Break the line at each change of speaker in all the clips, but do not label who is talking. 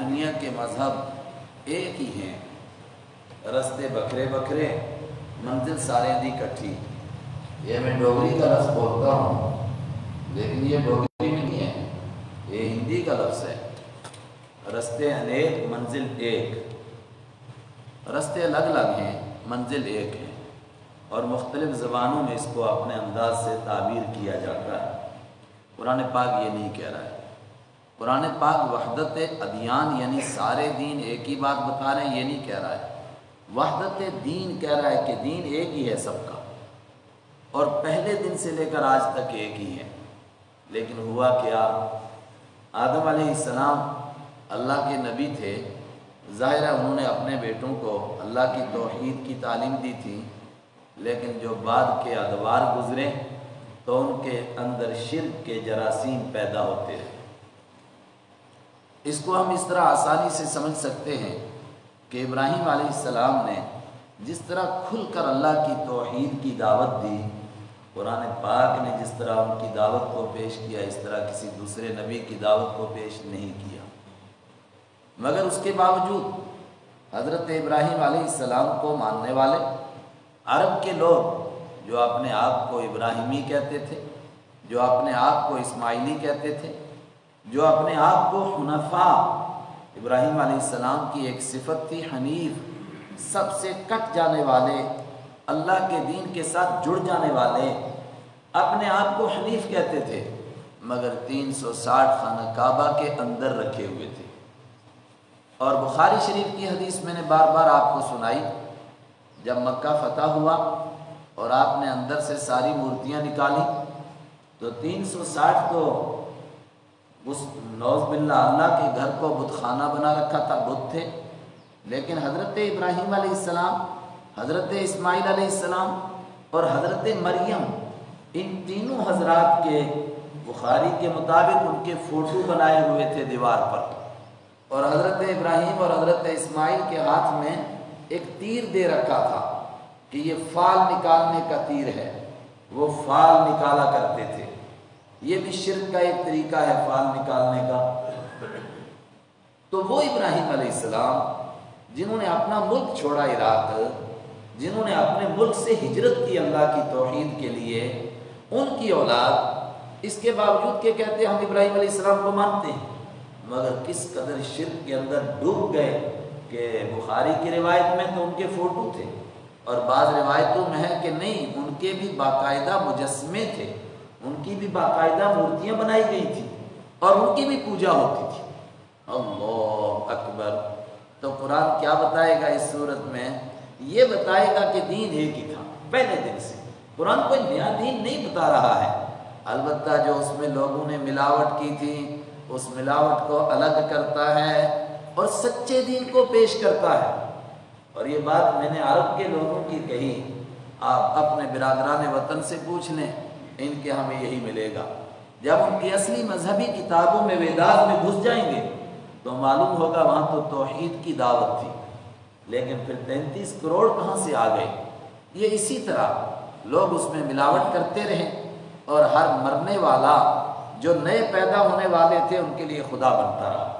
دنیا کے مذہب ایک ہی ہیں، رستے بکھرے بکھرے، منزل سارے دی کٹھی۔ یہ میں ڈوگری کا لفظ بولتا ہوں لیکن یہ ڈوگری میں نہیں ہے، یہ ہندی کا لفظ ہے۔ رستے انیک منزل ایک، رستے الگ الگ ہیں منزل ایک ہے، اور مختلف زبانوں میں اس کو اپنے انداز سے تعبیر کیا جاتا ہے۔ قرآن پاک یہ نہیں کہہ رہا ہے۔ قرآن پاک وحدت ادیان یعنی سارے دین ایک ہی بات بتا رہے ہیں، یہ نہیں کہہ رہا ہے۔ وحدت دین کہہ رہا ہے کہ دین ایک ہی ہے سب کا، اور پہلے دن سے لے کر آج تک ایک ہی ہے۔ لیکن ہوا کیا، آدم علیہ السلام اللہ کے نبی تھے، ظاہر ہے انہوں نے اپنے بیٹوں کو اللہ کی توحید کی تعلیم دی تھی، لیکن جو بعد کے ادوار گزرے تو ان کے اندر شرک کے جراثیم پیدا ہوتے رہے۔ اس کو ہم اس طرح آسانی سے سمجھ سکتے ہیں کہ ابراہیم علیہ السلام نے جس طرح کھل کر اللہ کی توحید کی دعوت دی، قرآن پاک نے جس طرح ان کی دعوت کو پیش کیا، اس طرح کسی دوسرے نبی کی دعوت کو پیش نہیں کیا۔ مگر اس کے باوجود حضرت ابراہیم علیہ السلام کو ماننے والے عرب کے لوگ جو اپنے آپ کو ابراہیمی کہتے تھے، جو اپنے آپ کو اسماعیلی کہتے تھے، جو اپنے آپ کو حنفاء، ابراہیم علیہ السلام کی ایک صفت تھی حنیف، سب سے کٹ جانے والے، اللہ کے دین کے ساتھ جڑ جانے والے، اپنے آپ کو حنیف کہتے تھے، مگر 360 خانہ کعبہ کے اندر رکھے ہوئے تھے۔ اور بخاری شریف کی حدیث میں نے بار بار آپ کو سنائی، جب مکہ فتح ہوا اور آپ نے اندر سے ساری مورتیاں نکالی تو 360 تو اس نوز باللہ اللہ کے گھر کو بت خانہ بنا رکھا تھا، بت تھے، لیکن حضرت ابراہیم علیہ السلام، حضرت اسماعیل علیہ السلام اور حضرت مریم، ان تینوں حضرات کے بخاری کے مطابق ان کے فوٹو بنائے ہوئے تھے دیوار پر، اور حضرت ابراہیم اور حضرت اسماعیل کے ہاتھ میں ایک تیر دے رکھا تھا کہ یہ فال نکالنے کا تیر ہے، وہ فال نکالا کرتے تھے۔ یہ بھی شرک کا ایک طریقہ ہے فال نکالنے کا۔ تو وہ ابراہیم علیہ السلام جنہوں نے اپنا ملک چھوڑا عراق، جنہوں نے اپنے ملک سے ہجرت کی اللہ کی توحید کے لیے، ان کی اولاد اس کے باوجود کہ کہتے ہم ابراہیم علیہ السلام کو مانتے ہیں، مگر کس قدر شرک کے اندر ڈوب گئے کہ بخاری کی روایت میں تو ان کے فوٹو تھے، اور بعض روایتوں میں ہے کہ نہیں، ان کے بھی باقاعدہ مجسمے تھے، ان کی بھی باقاعدہ مورتیاں بنائی گئی تھیں اور ان کی بھی پوجا ہوتی تھی۔ اللہ اکبر! تو قرآن کیا بتائے گا اس صورت میں؟ یہ بتائے گا کہ دین ایک ہی تھا پہلے دن سے۔ قرآن کوئی نیا دین نہیں بتا رہا ہے، البتہ جو اس میں لوگوں نے ملاوٹ کی تھی اس ملاوٹ کو الگ کرتا ہے اور سچے دین کو پیش کرتا ہے۔ اور یہ بات میں نے عرب کے لوگوں کی کہی، آپ اپنے برادران وطن سے پوچھ لیں، ان کے ہمیں یہی ملے گا۔ جب ان کی اصلی مذہبی کتابوں میں ویدات میں گھس جائیں گے تو معلوم ہوگا وہاں تو توحید کی دعوت تھی، لیکن پھر 33 کروڑ کہاں سے آ گئے؟ یہ اسی طرح لوگ اس میں ملاوٹ کرتے رہے، اور ہر مرنے والا جو نئے پیدا ہونے والے تھے ان کے لیے خدا بنتا رہا۔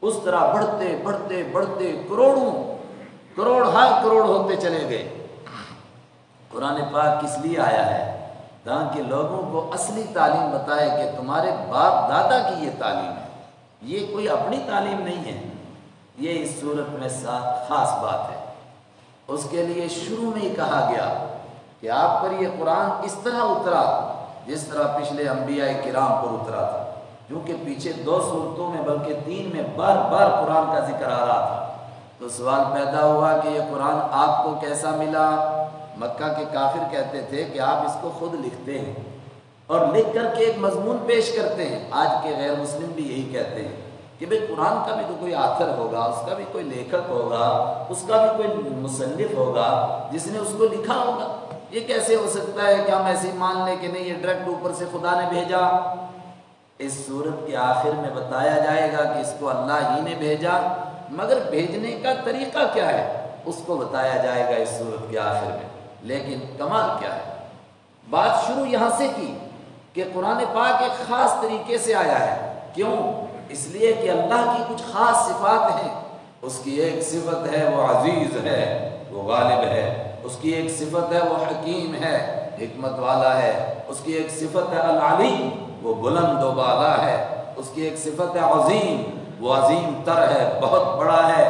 اس طرح بڑھتے بڑھتے بڑھتے کروڑوں کروڑ ہر کروڑ ہوتے چلے گئے۔ قرآن پاک کس لیے آیا ہے؟ تاکہ لوگوں کو اصلی تعلیم بتائے کہ تمہارے باپ دادا کی یہ تعلیم ہے، یہ کوئی اپنی تعلیم نہیں ہے۔ یہ اس صورت میں خاص بات ہے۔ اس کے لیے شروع میں ہی کہا گیا کہ آپ پر یہ قرآن اس طرح اترا جس طرح پچھلے انبیاء کرام پر اترا تھا، کیونکہ پیچھے 2 صورتوں میں بلکہ 3 میں بار بار قرآن کا ذکر آ رہا تھا۔ تو سوال پیدا ہوا کہ یہ قرآن آپ کو کیسا ملا؟ مکہ کے کافر کہتے تھے کہ آپ اس کو خود لکھتے ہیں اور لکھ کر کے ایک مضمون پیش کرتے ہیں۔ آج کے غیر مسلم بھی یہی کہتے ہیں کہ بھئی قرآن کا بھی تو کوئی آتھر ہوگا، اس کا بھی کوئی لیکھک ہوگا، اس کا بھی کوئی مصنف ہوگا جس نے اس کو لکھا ہوگا۔ یہ کیسے ہو سکتا ہے کہ ہم ایسے مان لیں کہ نہیں یہ ڈائریکٹ اوپر سے خدا نے بھیجا؟ اس صورت کے آخر میں بتایا جائے گا کہ اس کو اللہ ہی نے بھیجا، مگر بھیجنے کا طریقہ کیا ہے اس کو بتایا جائے گا اس صورت کے آخر میں۔ لیکن کمال کیا ہے؟ بات شروع یہاں سے کی کہ قرآن پاک ایک خاص طریقے سے آیا ہے۔ کیوں؟ اس لیے کہ اللہ کی کچھ خاص صفات ہیں. اس کی ایک صفت ہے وہ عزیز ہے، وہ غالب ہے. اس کی ایک صفت ہے وہ حکیم ہے، حکمت والا ہے. اس کی ایک صفت ہے العلیم، وہ بلند و بالا ہے. اس کی ایک صفت ہے عظیم، وہ عظیم تر ہے، بہت بڑا ہے.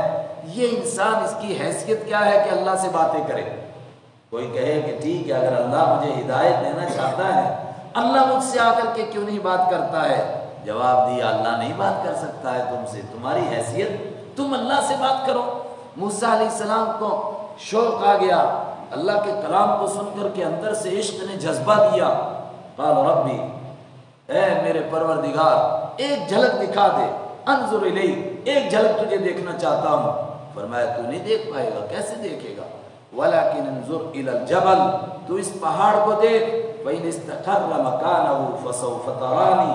یہ انسان اس کی حیثیت کیا ہے کہ اللہ سے باتیں کرے؟ کوئی کہے کہ ٹھیک ہے، اگر اللہ مجھے ہدایت دینا چاہتا ہے، اللہ مجھ سے آ کر کے کیوں نہیں بات کرتا ہے؟ جواب دیا اللہ نہیں بات کر سکتا ہے تم سے، تمہاری حیثیت، تم اللہ سے بات کرو. موسیٰ علیہ السلام کو شوق آ گیا، اللہ کے کلام کو سن کر کے اندر سے عشق نے جذبہ دیا. قال ربی، اے میرے پروردگار ایک جھلک دکھا دے، انظر الی، ایک جھلک تجھے دیکھنا چاہتا ہوں. فرمایا تو نہیں دیکھ پائے گا. کیسے دیکھے گا؟ ولیکن انظر الی الجبل، تو اس پہاڑ کو دیکھ، فإن استقر مکانہ فسوف ترانی،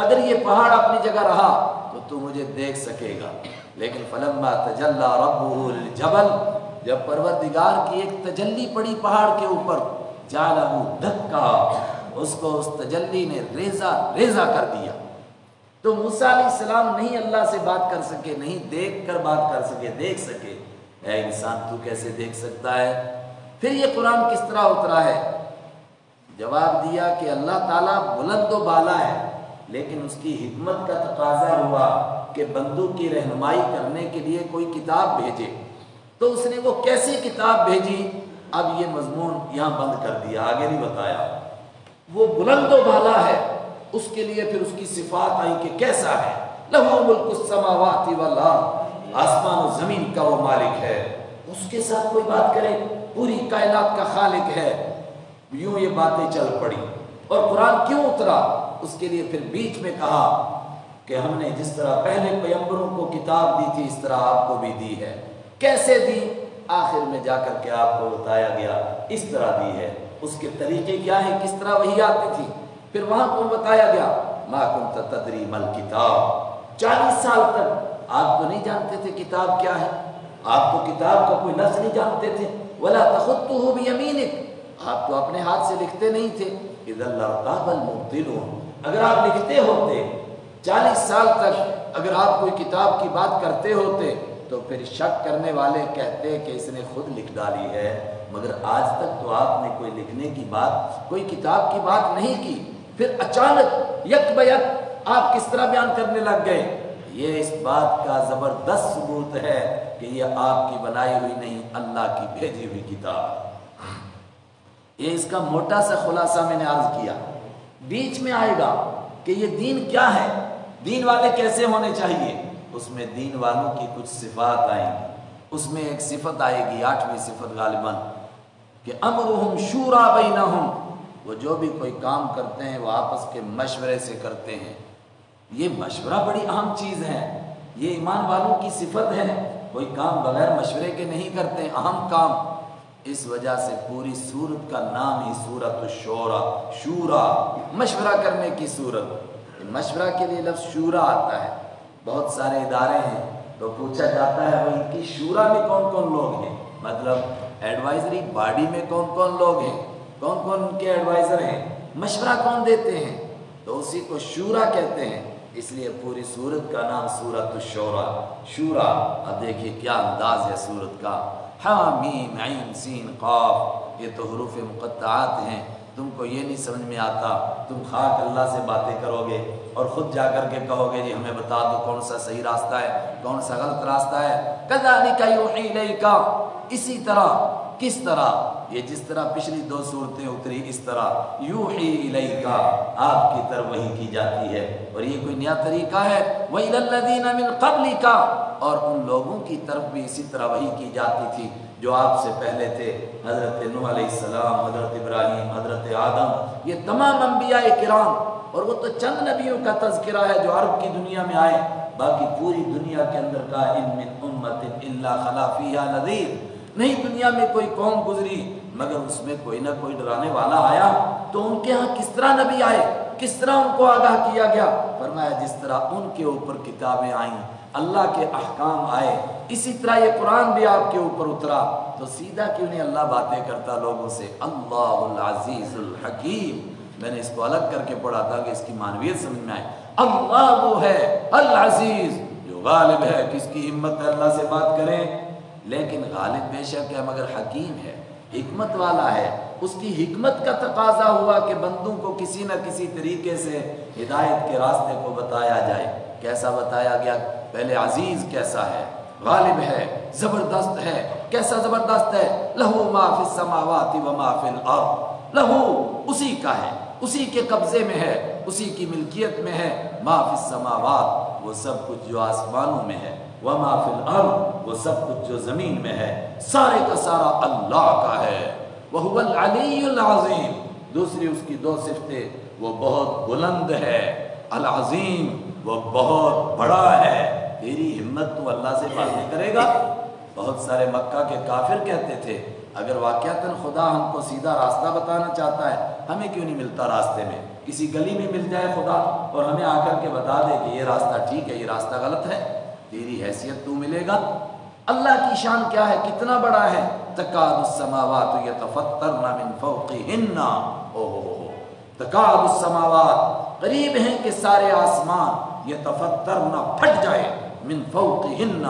اگر یہ پہاڑ اپنی جگہ رہا تو مجھے دیکھ سکے گا. لیکن فلما تجلی ربہ للجبل، جب پروردگار کی ایک تجلی پڑی پہاڑ کے اوپر، جعلہ دکا، اس کو اس تجلی نے ریزہ ریزہ کر دیا. تو موسیٰ علیہ السلام نہیں اللہ سے بات کر سکے، نہیں دیکھ کر بات کر سکے، دیکھ سکے. اے انسان تو کیسے دیکھ سکتا ہے؟ پھر یہ قرآن کس طرح اترا ہے؟ جواب دیا کہ اللہ تعالیٰ بلند و بالا ہے، لیکن اس کی حکمت کا تقاضا ہوا کہ بندوں کی رہنمائی کرنے کے لیے کوئی کتاب بھیجے. تو اس نے وہ کیسی کتاب بھیجی؟ اب یہ مضمون یہاں بند کر دیا، آگے نہیں بتایا. وہ بلند و بالا ہے، اس کے لیے پھر اس کی صفات آئی کہ کیسا ہے. لہو ملک السماوات والارض، آسمان و زمین کا وہ مالک ہے. اس کے ساتھ کوئی بات کرے، پوری کائنات کا خالق ہے. یوں یہ باتیں چل پڑی. اور قرآن کیوں اترا؟ اس کے لیے پھر بیچ میں کہا کہ ہم نے جس طرح پہلے پیغمبروں کو کتاب دی تھی اس طرح آپ کو بھی دی ہے. کیسے دی؟ آخر میں جا کر کے آپ کو بتایا گیا اس طرح دی ہے. اس کے طریقے کیا ہیں، کس طرح وحی آتی تھی. پھر وہاں کو بتایا گیا ما کنت تدری ما الکتاب، 40 سال تک آپ تو نہیں جانتے تھے کتاب کیا ہے، آپ تو کتاب کا کوئی لفظ نہیں جانتے تھے. ولا تخطه بیمینک، آپ تو اپنے ہاتھ سے لکھتے نہیں تھے. اذا لارتاب المبطلون، اگر آپ لکھتے ہوتے 40 سال تک، اگر آپ کوئی کتاب کی بات کرتے ہوتے تو پھر شک کرنے والے کہتے کہ اس نے خود لکھ ڈالی ہے. مگر آج تک تو آپ نے کوئی لکھنے کی بات، کوئی کتاب کی بات نہیں کی. پھر اچانک یک بیک آپ کس طرح بیان کرنے لگ گئے. یہ اس بات کا زبردست ثبوت ہے کہ یہ آپ کی بنائی ہوئی نہیں، اللہ کی بھیجی ہوئی کتاب. یہ اس کا موٹا سا خلاصہ میں نے عرض کیا. بیچ میں آئے گا کہ یہ دین کیا ہے، دین والے کیسے ہونے چاہیے. اس میں دین والوں کی کچھ صفات آئیں گی. اس میں ایک صفت آئے گی، 8ویں صفت غالباً، کہ امرہم شورا بینہم، وہ جو بھی کوئی کام کرتے ہیں وہ آپس کے مشورے سے کرتے ہیں. یہ مشورہ بڑی اہم چیز ہے، یہ ایمان والوں کی صفت ہے. کوئی کام بغیر مشورے کے نہیں کرتے، اہم کام. اس وجہ سے پوری سورت کا نام ہی سورت الشورى، شورا، مشورہ کرنے کی سورت. مشورہ کے لیے لفظ شورا آتا ہے. بہت سارے ادارے ہیں تو پوچھا جاتا ہے وہ ان کی شورا میں کون کون لوگ ہیں، مطلب ایڈوائزری باڈی میں کون کون لوگ ہیں، کون کون ان کے ایڈوائزر ہیں، مشورہ کون دیتے ہیں، تو اسی کو شورا کہتے ہیں. اس لیے پوری سورت کا نام سورت الشورى، شورا. اب دیکھیے کیا انداز ہے سورت کا. حامیم عین سین قاف، یہ تو حروف مقطعات ہیں. تم کو یہ نہیں سمجھ میں آتا، تم خاک اللہ سے باتیں کرو گے اور خود جا کر کے کہو گے جی ہمیں بتا دو کون سا صحیح راستہ ہے، کون سا غلط راستہ ہے. کذالک یوحی الیک، اسی طرح، کس طرح، یہ جس طرح پچھلی 2 صورتیں اتری اس طرح یوحی الیک، آپ کی طرف وحی کی جاتی ہے. اور یہ کوئی نیا طریقہ ہے. وإلی الذین من قبلک، اور ان لوگوں کی طرف بھی اسی طرح وحی کی جاتی تھی جو آپ سے پہلے تھے. حضرت نوح علیہ السلام، حضرت ابراہیم، حضرت آدم، یہ تمام انبیاء کرام. اور وہ تو چند نبیوں کا تذکرہ ہے جو عرب کی دنیا میں آئے. باقی پوری دنیا کے اندر کا ان من امت الا خلا فیہا نذیر، نہیں دنیا میں کوئی قوم گزری مگر اس میں کوئی نہ کوئی ڈرانے والا آیا. تو ان کے ہاں کس طرح نبی آئے، کس طرح ان کو آگاہ کیا گیا؟ فرمایا جس طرح ان کے اوپر کتابیں آئیں، اللہ کے احکام آئے، اسی طرح یہ قرآن بھی آپ کے اوپر اترا. تو سیدھا کیوں نہیں اللہ باتیں کرتا لوگوں سے؟ اللہ العزیز الحکیم. میں نے اس کو الگ کر کے پڑھا تھا کہ اس کی معنویت سمجھ میں آئے. اللہ وہ ہے العزیز جو غالب ہے، کس کی ہمت ہے اللہ سے بات کریں، لیکن غالب بے شک ہے مگر حکیم ہے، حکمت والا ہے۔ اس کی حکمت کا تقاضا ہوا کہ بندوں کو کسی نہ کسی طریقے سے ہدایت کے راستے کو بتایا جائے۔ کیسا بتایا گیا؟ پہلے عزیز کیسا ہے، غالب ہے، زبردست ہے۔ کیسا زبردست ہے؟ لہو ما فی السماوات و ما فی الارض، لہو اسی کا ہے، اسی کے قبضے میں ہے، اسی کی ملکیت میں ہے۔ ما فی السماوات وہ سب کچھ جو آسمانوں میں ہے، وما فی الارض وہ سب کچھ جو زمین میں ہے، سارے کا سارا اللہ کا ہے۔ وہو العلی العظیم، دوسری اس کی دو صفتیں، وہ بہت بلند ہے، العظیم وہ بہت بڑا ہے۔ تیری ہمت تو اللہ سے باتیں کرے گا؟ بہت سارے مکہ کے کافر کہتے تھے اگر واقعتاً خدا ہم کو سیدھا راستہ بتانا چاہتا ہے ہمیں کیوں نہیں ملتا راستے میں؟ کسی گلی میں مل جائے خدا اور ہمیں آ کر کے بتا دے کہ یہ راستہ ٹھیک ہے یہ راستہ غلط ہے، تیری حیثیت تو ملے گا؟ اللہ کی شان کیا ہے، کتنا بڑا ہے۔ تکاد السماوات یتفطرن من فوقہن، تکاد السماوات قریب ہیں کہ سارے آسمان یتفطرن پھٹ جائے، من فوقہن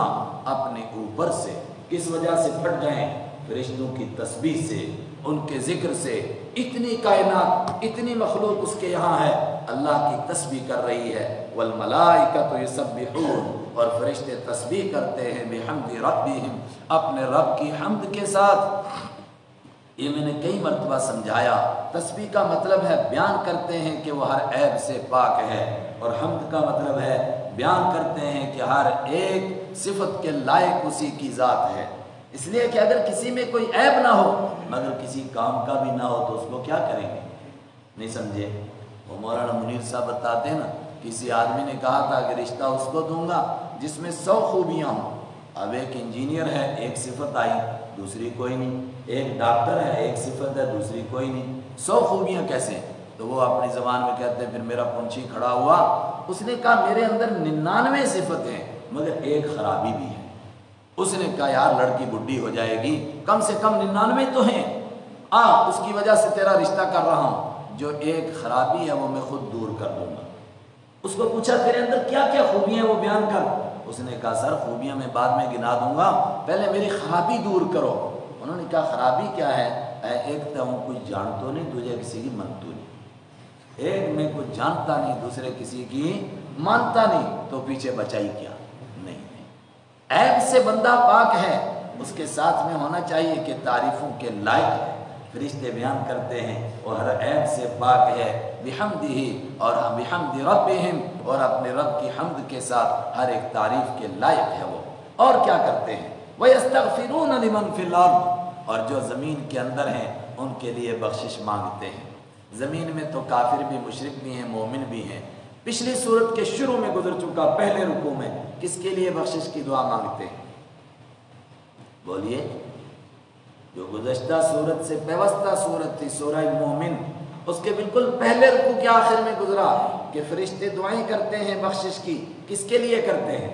اپنے اوپر سے۔ کس وجہ سے پھٹ جائیں؟ فرشتوں کی تسبیح سے، ان کے ذکر سے۔ اتنی کائنات، اتنی مخلوق اس کے یہاں ہے، اللہ کی تسبیح کر رہی ہے۔ والملائکۃ یسبحون، اور فرشتے تسبیح کرتے ہیں بحمد ربہم، اپنے رب کی حمد کے ساتھ۔ یہ میں نے کئی مرتبہ سمجھایا، تسبیح کا مطلب ہے بیان کرتے ہیں کہ وہ ہر عیب سے پاک ہے، اور حمد کا مطلب ہے بیان کرتے ہیں کہ ہر ایک صفت کے لائق اسی کی ذات ہے۔ اس لیے کہ اگر کسی میں کوئی عیب نہ ہو مگر کسی کام کا بھی نہ ہو تو اس کو کیا کریں گے؟ نہیں سمجھے؟ وہ مولانا منیر صاحب بتاتے ہیں نا، کسی آدمی نے کہا تھا کہ رشتہ اس کو دوں گا جس میں 100 خوبیاں ہوں۔ اب ایک انجینئر ہے، ایک صفت آئی، دوسری کوئی نہیں۔ ایک ڈاکٹر ہے، ایک صفت ہے، دوسری کوئی نہیں۔ 100 خوبیاں کیسے ہیں؟ تو وہ اپنی زبان میں کہتے ہیں، پھر میرا پنچھی کھڑا ہوا، اس نے کہا میرے اندر 99 صفتیں ہیں مگر ایک خرابی بھی ہے۔ اس نے کہا یار لڑکی بڈھی ہو جائے گی، کم سے کم 99 تو ہیں، اس کی وجہ سے تیرا رشتہ کر رہا ہوں، جو ایک خرابی ہے وہ میں خود دور کر دوں گا۔ اس کو پوچھا تیرے اندر کیا کیا خوبیاں ہیں وہ بیان کر۔ اس نے کہا سر خوبیاں میں بعد میں گنا دوں گا، پہلے میری خرابی دور کرو۔ انہوں نے کہا خرابی کیا ہے؟ ایک تو ہوں کچھ جانتا نہیں، دوسرے کسی کی مانتا نہیں۔ ایک میں کچھ جانتا نہیں، دوسرے کسی کی مانتا نہیں، تو پیچھے بچائی کیا؟ نہیں۔ عیب سے بندہ پاک ہے، اس کے ساتھ میں ہونا چاہیے کہ تعریفوں کے لائق ہے۔ فرشتے بیان کرتے ہیں وہ ہر عیب سے پاک ہے، بحمدہ، اور بحمد ربہم، اور اپنے رب کی حمد کے ساتھ ہر ایک تعریف کے لائق ہے وہ۔ اور کیا کرتے ہیں؟ وَيَسْتَغْفِرُونَ لِمَنْ فِي الْأَرْضِ، اور جو زمین کے اندر ہیں ان کے لیے بخشش مانگتے ہیں۔ زمین میں تو کافر بھی، مشرک بھی ہیں، مومن بھی ہیں۔ پچھلی سورت کے شروع میں گزر چکا، پہلے رکوع میں کس کے لیے بخشش کی دعا مانگتے ہیں؟ بولیے۔ جو گزشتہ سورت سے پیوستہ سورت تھی، سورہ مومن، اس کے بالکل پہلے رکوع کے آخر میں گزرا کہ فرشتے دعائیں کرتے ہیں بخشش کی۔ کس کے لیے کرتے ہیں؟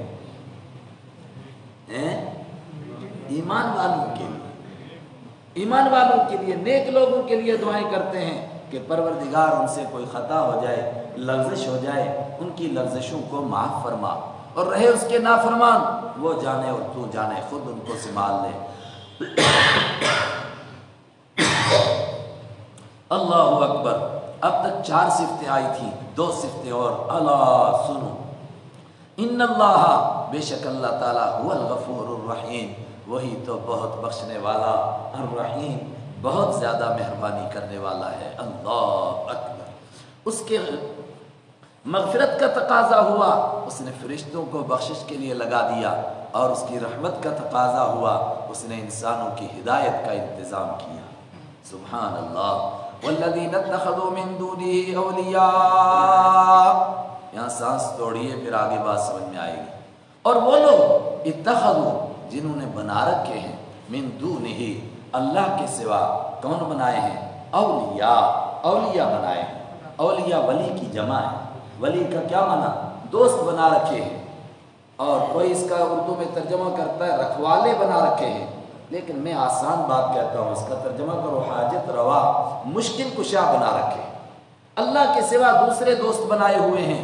ایمان والوں کے لیے، ایمان والوں کے لیے، نیک لوگوں کے لیے دعائیں کرتے ہیں کہ پروردگار ان سے کوئی خطا ہو جائے، لغزش ہو جائے، ان کی لغزشوں کو معاف فرما، اور رہے اس کے نافرمان وہ جانے اور تو جانے، خود ان کو سنبھال لے۔ اللہ اکبر۔ اب تک 4 صفتیں آئی تھی، 2 صفتیں اور۔ اللہ سنو، ان اللہ، بے شک اللہ تعالیٰ، هو الغفور الرحیم، وہی تو بہت بخشنے والا، الرحیم بہت زیادہ مہربانی کرنے والا ہے۔ اللہ اکبر۔ اس کے مغفرت کا تقاضا ہوا، اس نے فرشتوں کو بخشش کے لیے لگا دیا، اور اس کی رحمت کا تقاضا ہوا، اس نے انسانوں کی ہدایت کا انتظام کیا۔ سبحان اللہ۔ والذین اتخذوا من دونہ اولیاء، یہاں سانس توڑیے پھر آگے بات سمجھ میں آئے گی۔ اور وہ لوگ اتخذوا، جنہوں نے بنا رکھے ہیں، من دونہ، اللہ کے سوا، کون بنائے ہیں؟ اولیاء، اولیاء بنائے ہیں۔ اولیاء ولی کی جمع ہے۔ ولی کا کیا معنی؟ دوست بنا رکھے ہیں، اور کوئی اس کا اردو میں ترجمہ کرتا ہے رکھوالے بنا رکھے ہیں، لیکن میں آسان بات کہتا ہوں، اس کا ترجمہ کرو حاجت روا، مشکل کشا بنا رکھے۔ اللہ کے سوا دوسرے دوست بنائے ہوئے ہیں،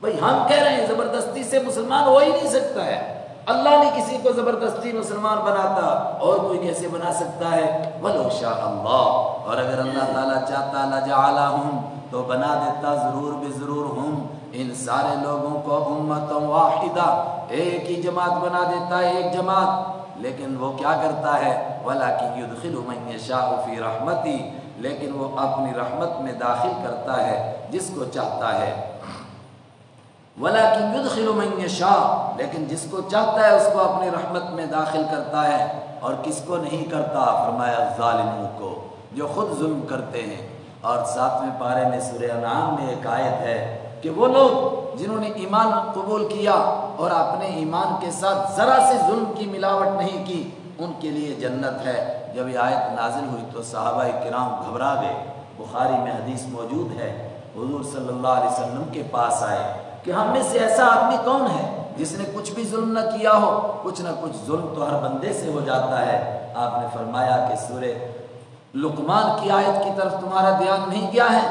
بھئی ہم کہہ رہے ہیں زبردستی سے مسلمان ہو ہی نہیں سکتا ہے، اللہ نے کسی کو زبردستی مسلمان بناتا، اور کوئی کیسے بنا سکتا ہے؟ وَلَوْ شَاءَ اللَّهُ، اور اگر اللہ تعالیٰ چاہتا لَجَعَلَهُمْ، تو بنا دیتا ضرور بضرور ہم، ان سارے لوگوں کو امۃ واحدہ، ایک ہی جماعت بنا دیتا ہے، ایک جماعت، لیکن وہ کیا کرتا ہے؟ وَلَكِنْ يُدْخِلُ مَنْ يَشَاءُ فِي رَحْمَتِهِ، لیکن وہ اپنی رحمت میں داخل کرتا ہے جس کو چاہتا ہے، وَلَكِنْ يُدْخِلُ مَنْ يَشَاءُ، لیکن جس کو چاہتا ہے اس کو اپنی رحمت میں داخل کرتا ہے، اور کس کو نہیں کرتا؟ فرمایا ظالموں کو، جو خود ظلم کرتے ہیں۔ اور 7ویں پارے میں سورہ انعام میں ایک آیت ہے کہ وہ لوگ جنہوں نے ایمان قبول کیا اور اپنے ایمان کے ساتھ ذرا سے ظلم کی ملاوٹ نہیں کی، ان کے لیے جنت ہے۔ جب یہ آیت نازل ہوئی تو صحابہ کرام گھبرا گئے۔ بخاری میں حدیث موجود ہے، حضور صلی اللہ علیہ وسلم کے پاس آئے کہ ہم میں سے ایسا آدمی کون ہے جس نے کچھ بھی ظلم نہ کیا ہو؟ کچھ نہ کچھ ظلم تو ہر بندے سے ہو جاتا ہے۔ آپ نے فرمایا کہ سورہ لقمان کی آیت کی طرف تمہارا دھیان نہیں گیا ہے؟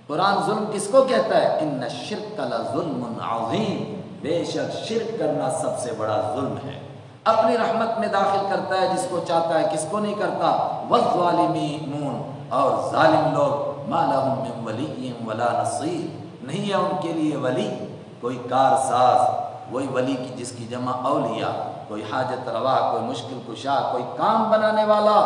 قرآن ظلم کس کو کہتا ہے؟ ان الشرک لظلم عظیم، بے شک شرک کرنا سب سے بڑا ظلم ہے۔ اپنی رحمت میں داخل کرتا ہے جس کو چاہتا ہے، کس کو نہیں کرتا؟ والظالمون، اور ظالم لوگ ما لهم من ولی ولا نصیر، نہیں ہے ان کے لیے ولی، کوئی کار ساز، وہی ولی کی جس کی جمع اولیاء، کوئی حاجت روا، کوئی مشکل کشا، کوئی کام بنانے والا۔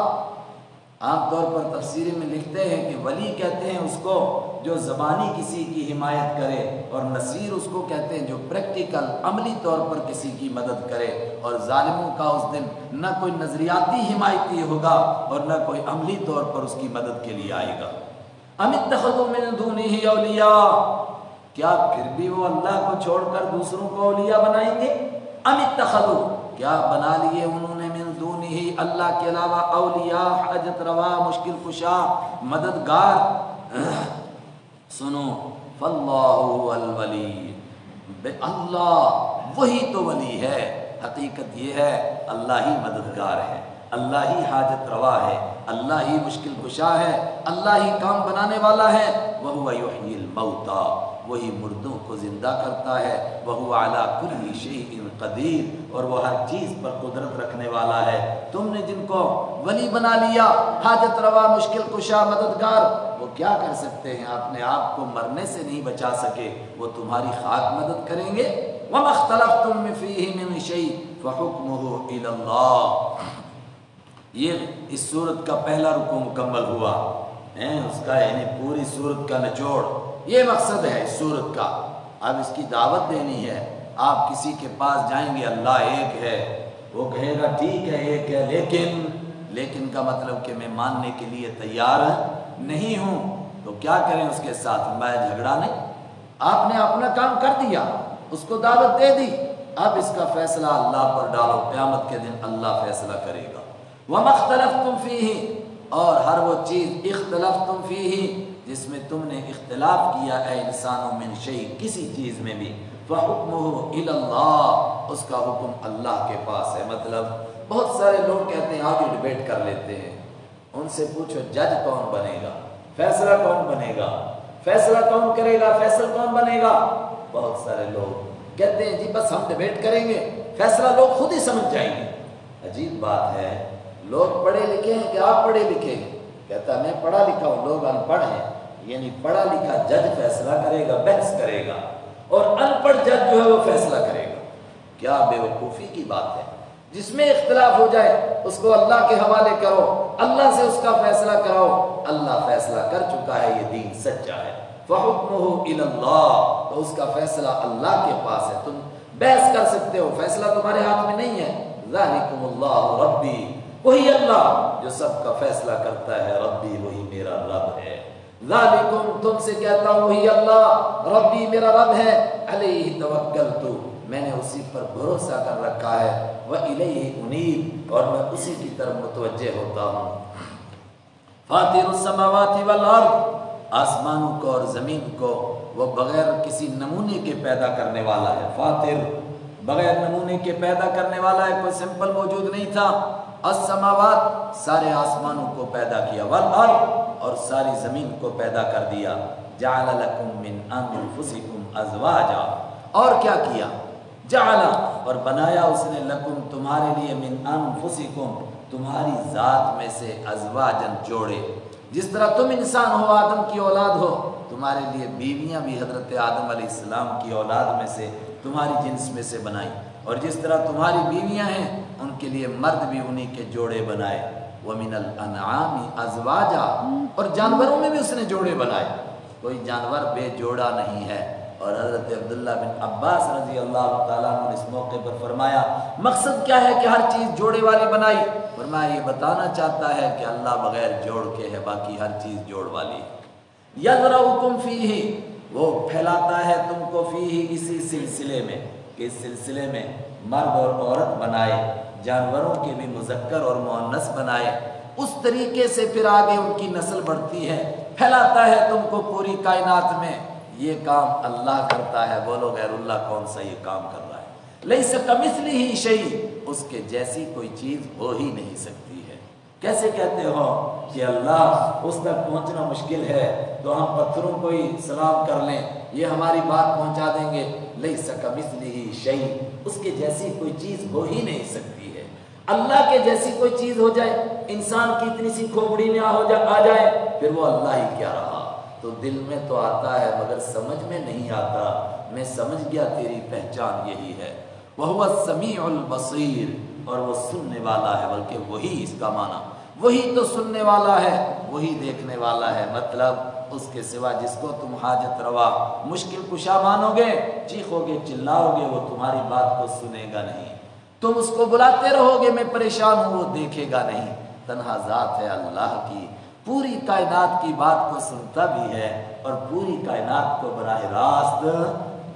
عام طور پر تفسیر میں لکھتے ہیں کہ ولی کہتے ہیں اس کو جو زبانی کسی کی حمایت کرے، اور نصیر اس کو کہتے ہیں جو پریکٹیکل عملی طور پر کسی کی مدد کرے۔ اور ظالموں کا اس دن نہ کوئی نظریاتی حمایتی ہوگا اور نہ کوئی عملی طور پر اس کی مدد کے لیے آئے گا۔ ام اتخذوا من دونہ اولیاء، کیا پھر بھی وہ اللہ کو چھوڑ کر دوسروں کو اولیاء بنائیں گے؟ ام اتخذوا، کیا بنا لیے انہوں نے من دونہ، اللہ کے علاوہ، اولیاء، حاجت روا، مشکل کشا، مددگار۔ سنو، فاللہ هو الولی، اللہ وہی تو ولی ہے۔ حقیقت یہ ہے اللہ ہی مددگار ہے، اللہ ہی حاجت روا ہے، اللہ ہی مشکل کشا ہے، اللہ ہی کام بنانے والا ہے۔ وَهُوَ يُحْيِي الْمَوْتَى، وہی مردوں کو زندہ کرتا ہے۔ وَهُوَ عَلَى كُلِّ شَيْءٍ قدیر، اور وہ ہر چیز پر قدرت رکھنے والا ہے۔ تم نے جن کو ولی بنا لیا، حاجت روا، مشکل کشا، مددگار، وہ کیا کر سکتے ہیں؟ اپنے آپ کو مرنے سے نہیں بچا سکے، وہ تمہاری خاک مدد کریں گے۔ وَمَا اخْتَلَفْتُم فِيهِ مِنْ شَيْءٍ فَحُكْمُهُ إِلَى اللَّهِ۔ یہ اس سورت کا پہلا رکوع مکمل ہوا، اس کا یعنی پوری سورت کا نچوڑ یہ مقصد ہے اس سورت کا۔ اب اس کی دعوت دینی ہے۔ آپ کسی کے پاس جائیں گے، اللہ ایک ہے، وہ کہے گا ٹھیک ہے ایک ہے، لیکن کا مطلب کہ میں ماننے کے لیے تیار نہیں ہوں، تو کیا کریں اس کے ساتھ؟ میں جھگڑا نہیں، آپ نے اپنا کام کر دیا، اس کو دعوت دے دی، اب اس کا فیصلہ اللہ پر ڈالو، قیامت کے دن اللہ فیصلہ کرے گا۔ وَمَا اخْتَلَفْتُمْ فِيهِ، اور ہر وہ چیز اختلفتم فیہ جس میں تم نے اختلاف کیا اے انسانوں، من شیء، کسی چیز میں بھی، فَحُكْمُهُ إِلَى اللَّهِ، اس کا حکم اللہ کے پاس ہے۔ مطلب بہت سارے لوگ کہتے ہیں آگے ڈیبیٹ کر لیتے ہیں، ان سے پوچھو جج کون بنے گا، فیصلہ کون بنے گا، فیصلہ کون کرے گا، فیصل کون بنے گا؟ بہت سارے لوگ کہتے ہیں جی بس ہم ڈیبیٹ کریں گے، فیصلہ لوگ خود ہی سمجھ جائیں گے۔ عجیب بات ہے، لوگ پڑھے لکھے ہیں کہ آپ پڑھے لکھے ہیں؟ کہتا ہے میں پڑھا لکھا ہوں، لوگ ان پڑھ ہیں، یعنی پڑھا لکھا جج فیصلہ کرے گا، بحث کرے گا، اور ان پڑھ جج جو ہے وہ فیصلہ کرے گا۔ کیا بے وقوفی کی بات ہے! جس میں اختلاف ہو جائے اس کو اللہ کے حوالے کرو، اللہ سے اس کا فیصلہ کراؤ، اللہ فیصلہ کر چکا ہے، یہ دین سچا ہے۔ فَحُكْمُهُ إِلَى اللَّهِ، تو اس کا فیصلہ اللہ کے پاس ہے۔ تم بحث کر سکتے ہو، فیصلہ تمہارے ہاتھ میں نہیں ہے۔ ذَلِكُمُ اللَّهُ رَبِّي، وہی اللہ جو سب کا فیصلہ کرتا ہے، ربی وہی میرا رب ہے۔ ذالکم، تم سے کہتا ہوں وہی اللہ، ربی میرا رب ہے، علیہ توکلت، میں نے اسی پر بھروسہ کر رکھا ہے، وإلیہ انیب، اور میں اسی کی طرف متوجہ ہوتا ہوں۔ فاطر السماوات والارض، آسمانوں کو اور زمین کو وہ بغیر کسی نمونے کے پیدا کرنے والا ہے۔ فاطر بغیر نمونے کے پیدا کرنے والا ہے، کوئی سمپل موجود نہیں تھا۔ السماوات، سارے آسمانوں کو پیدا کیا، والارض، اور ساری زمین کو پیدا کر دیا۔ جعل لکم من انفسکم ازواجا، اور کیا کیا؟ جعل، اور بنایا اس نے، لکم تمہارے لیے، من انفسکم تمہاری ذات میں سے، ازواجن جوڑے، جس طرح تم انسان ہو، آدم کی اولاد ہو، تمہارے لیے بیویاں بھی حضرت آدم علیہ السلام کی اولاد میں سے، تمہاری جنس میں سے بنائی، اور جس طرح تمہاری بیویاں ہیں ان کے لیے مرد بھی انہی کے جوڑے بنائے، وَمِنَ الْأَنْعَامِ أَزْوَاجًا، اور جانوروں میں بھی اس نے جوڑے بنائے، کوئی جانور بے جوڑا نہیں ہے۔ اور حضرت عبداللہ بن عباس رضی اللہ تعالیٰ عنہ نے اس موقع پر فرمایا مقصد کیا ہے کہ ہر چیز جوڑے والی بنائی؟ فرمایا یہ بتانا چاہتا ہے کہ اللہ بغیر جوڑ کے ہے، باقی ہر چیز جوڑ والی ہے۔ یذرؤکم فیہ، وہ پھیلاتا ہے تم کو، فیہ اسی سلسلے میں، کہ اس سلسلے میں مرد اور عورت بنائے، جانوروں کے بھی مذکر اور مؤنث بنائے، اس طریقے سے پھر آگے ان کی نسل بڑھتی ہے، پھیلاتا ہے تم کو پوری کائنات میں۔ یہ کام اللہ کرتا ہے، بولو غیر اللہ کون سا یہ کام کر رہا ہے؟ لیس کمثلہ شیء، اس کے جیسی کوئی چیز ہو ہی نہیں سکتی ہے۔ کیسے کہتے ہو کہ اللہ اس تک پہنچنا مشکل ہے تو ہم پتھروں کو ہی سلام کر لیں، یہ ہماری بات پہنچا دیں گے؟ لیس کمثلہ شیء، اس کے جیسی کوئی چیز ہو ہی نہیں سکتی ہے۔ اللہ کے جیسی کوئی چیز ہو جائے، انسان کی اتنی سی کھوپڑی میں آ جائے، پھر وہ اللہ ہی کیا رہا؟ تو دل میں تو آتا ہے مگر سمجھ میں نہیں آتا۔ میں سمجھ گیا تیری پہچان یہی ہے۔ وَهُوَ السَّمِيعُ الْبَصِيرُ، اور وہ سننے والا ہے، بلکہ وہی اس کا معنی، وہی تو سننے والا ہے، وہی دیکھنے والا ہے، مطلب اس کے سوا جس کو تم حاجت روا مشکل کشا مانو گے، چیخو گے، چلاؤ گے، وہ تمہاری بات کو سنے گا نہیں۔ تم اس کو بلاتے رہو گے میں پریشان ہوں، وہ دیکھے گا نہیں۔ تنہا ذات ہے اللہ کی، پوری کائنات کی بات کو سنتا بھی ہے اور پوری کائنات کو براہ راست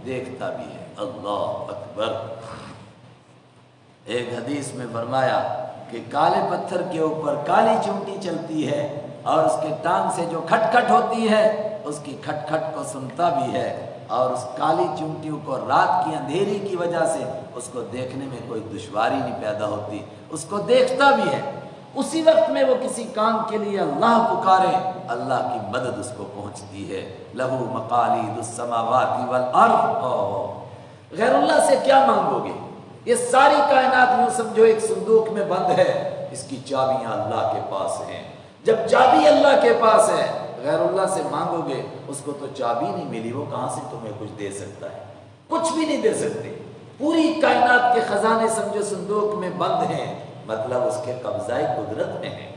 دیکھتا بھی ہے۔ اللہ اکبر۔ ایک حدیث میں فرمایا کہ کالے پتھر کے اوپر کالی چونٹی چلتی ہے اور اس کے ٹانگ سے جو کھٹ کھٹ ہوتی ہے اس کی کھٹ کھٹ کو سنتا بھی ہے، اور اس کالی چونٹیوں کو رات کی اندھیری کی وجہ سے اس کو دیکھنے میں کوئی دشواری نہیں پیدا ہوتی، اس کو دیکھتا بھی ہے۔ اسی وقت میں وہ کسی کام کے لیے اللہ پکارے، اللہ کی مدد اس کو پہنچتی ہے۔ لہو مقالید السماوات والارض، غیر اللہ سے کیا مانگو گے؟ یہ ساری کائنات یوں سمجھو ایک صندوق میں بند ہے، اس کی چابیاں اللہ کے پاس ہیں۔ جب چابی اللہ کے پاس ہے، غیر اللہ سے مانگو گے، اس کو تو چابی نہیں ملی، وہ کہاں سے تمہیں کچھ دے سکتا ہے؟ کچھ بھی نہیں دے سکتے۔ پوری کائنات کے خزانے سمجھو صندوق میں بند ہیں، مطلب اس کے قبضۂ قدرت میں ہیں،